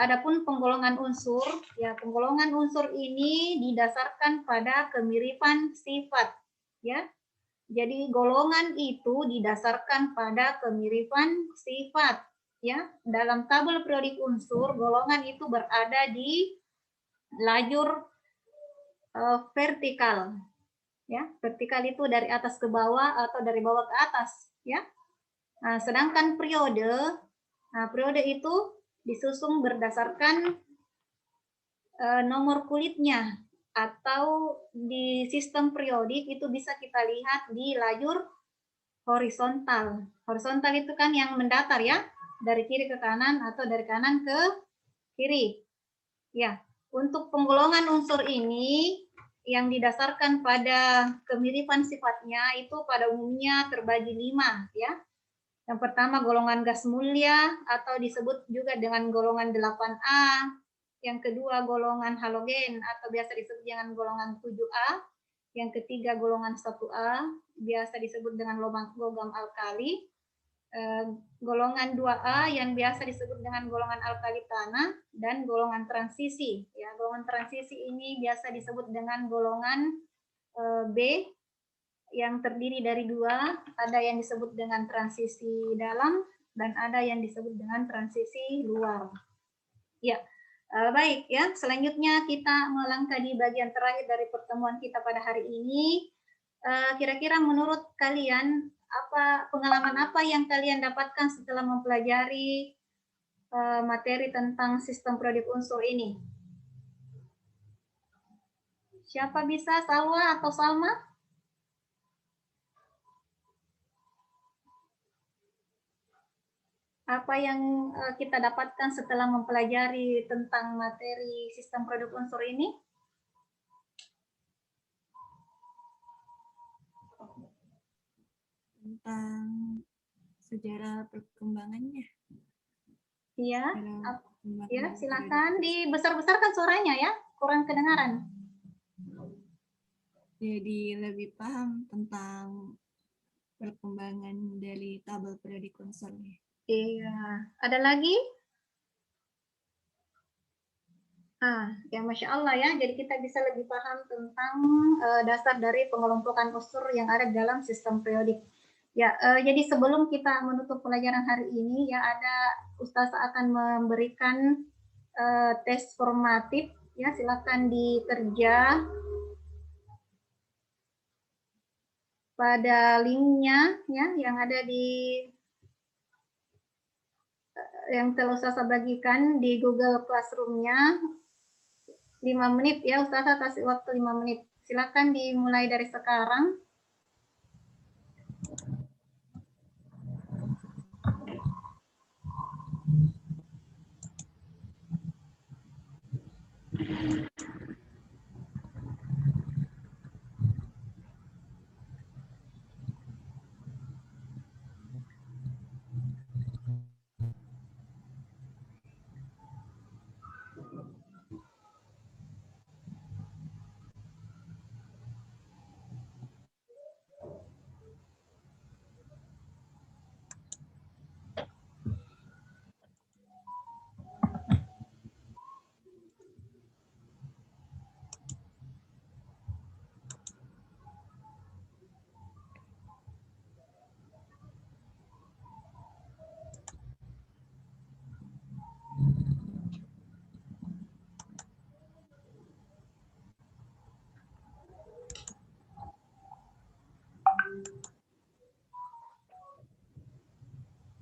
adapun penggolongan unsur ya, penggolongan unsur ini didasarkan pada kemiripan sifat ya. Jadi golongan itu didasarkan pada kemiripan sifat ya. Dalam tabel periodik unsur, golongan itu berada di lajur vertikal ya. Vertikal itu dari atas ke bawah atau dari bawah ke atas ya. Nah, sedangkan periode, periode itu disusun berdasarkan nomor kulitnya, atau di sistem periodik itu bisa kita lihat di lajur horizontal. Horizontal itu kan yang mendatar ya, dari kiri ke kanan atau dari kanan ke kiri. Ya, untuk penggolongan unsur ini yang didasarkan pada kemiripan sifatnya itu pada umumnya terbagi 5 ya. Yang pertama golongan gas mulia atau disebut juga dengan golongan 8A. Yang kedua golongan halogen atau biasa disebut dengan golongan 7A. Yang ketiga golongan 1A, biasa disebut dengan logam alkali. Golongan 2A yang biasa disebut dengan golongan alkali tanah, dan golongan transisi. Ya, golongan transisi ini biasa disebut dengan golongan B yang terdiri dari 2, ada yang disebut dengan transisi dalam dan ada yang disebut dengan transisi luar. Ya, baik ya. Selanjutnya kita melangkah di bagian terakhir dari pertemuan kita pada hari ini. Kira-kira menurut kalian pengalaman apa yang kalian dapatkan setelah mempelajari materi tentang sistem periodik unsur ini? Siapa bisa, Salwa atau Salma? Apa yang kita dapatkan setelah mempelajari tentang materi sistem periodik unsur ini? Tentang sejarah perkembangannya. Iya, ya, silakan dibesar-besarkan suaranya ya, kurang kedengaran. Jadi lebih paham tentang perkembangan dari tabel periodik unsur. Iya, ada lagi? Ya Masya Allah ya, jadi kita bisa lebih paham tentang dasar dari pengelompokan unsur yang ada dalam sistem periodik. Ya, jadi sebelum kita menutup pelajaran hari ini, ya ada Ustaz akan memberikan tes formatif, ya silakan dikerja pada linknya, ya yang ada di yang telah Ustaz bagikan di Google Classroom-nya. 5 menit ya, Ustaz kasih waktu 5 menit. Silakan dimulai dari sekarang.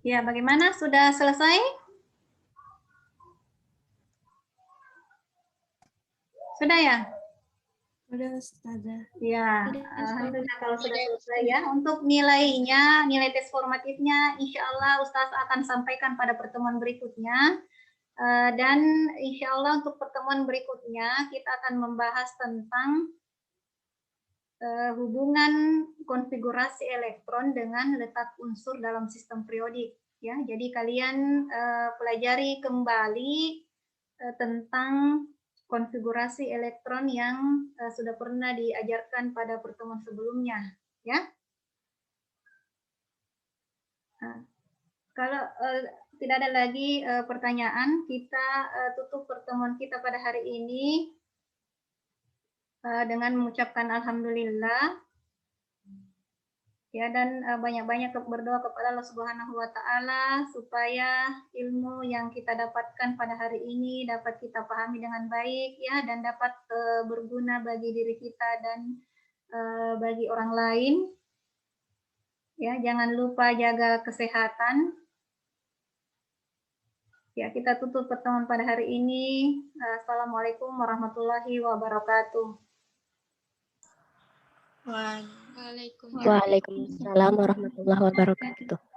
Ya, bagaimana? Sudah selesai? Sudah ya? Sudah, Ustazah. Ya, alhamdulillah kalau sudah selesai ya. Untuk nilainya, nilai tes formatifnya, insya Allah Ustaz akan sampaikan pada pertemuan berikutnya. Dan insya Allah untuk pertemuan berikutnya kita akan membahas tentang hubungan konfigurasi elektron dengan letak unsur dalam sistem periodik. Ya, jadi kalian pelajari kembali tentang konfigurasi elektron yang sudah pernah diajarkan pada pertemuan sebelumnya. Ya, kalau tidak ada lagi pertanyaan, kita tutup pertemuan kita pada hari ini dengan mengucapkan alhamdulillah. Ya, dan banyak-banyak berdoa kepada Allah Subhanahu wa taala supaya ilmu yang kita dapatkan pada hari ini dapat kita pahami dengan baik ya, dan dapat berguna bagi diri kita dan bagi orang lain. Ya, jangan lupa jaga kesehatan. Ya, kita tutup pertemuan pada hari ini. Assalamualaikum warahmatullahi wabarakatuh. Waalaikumsalam warahmatullahi wabarakatuh.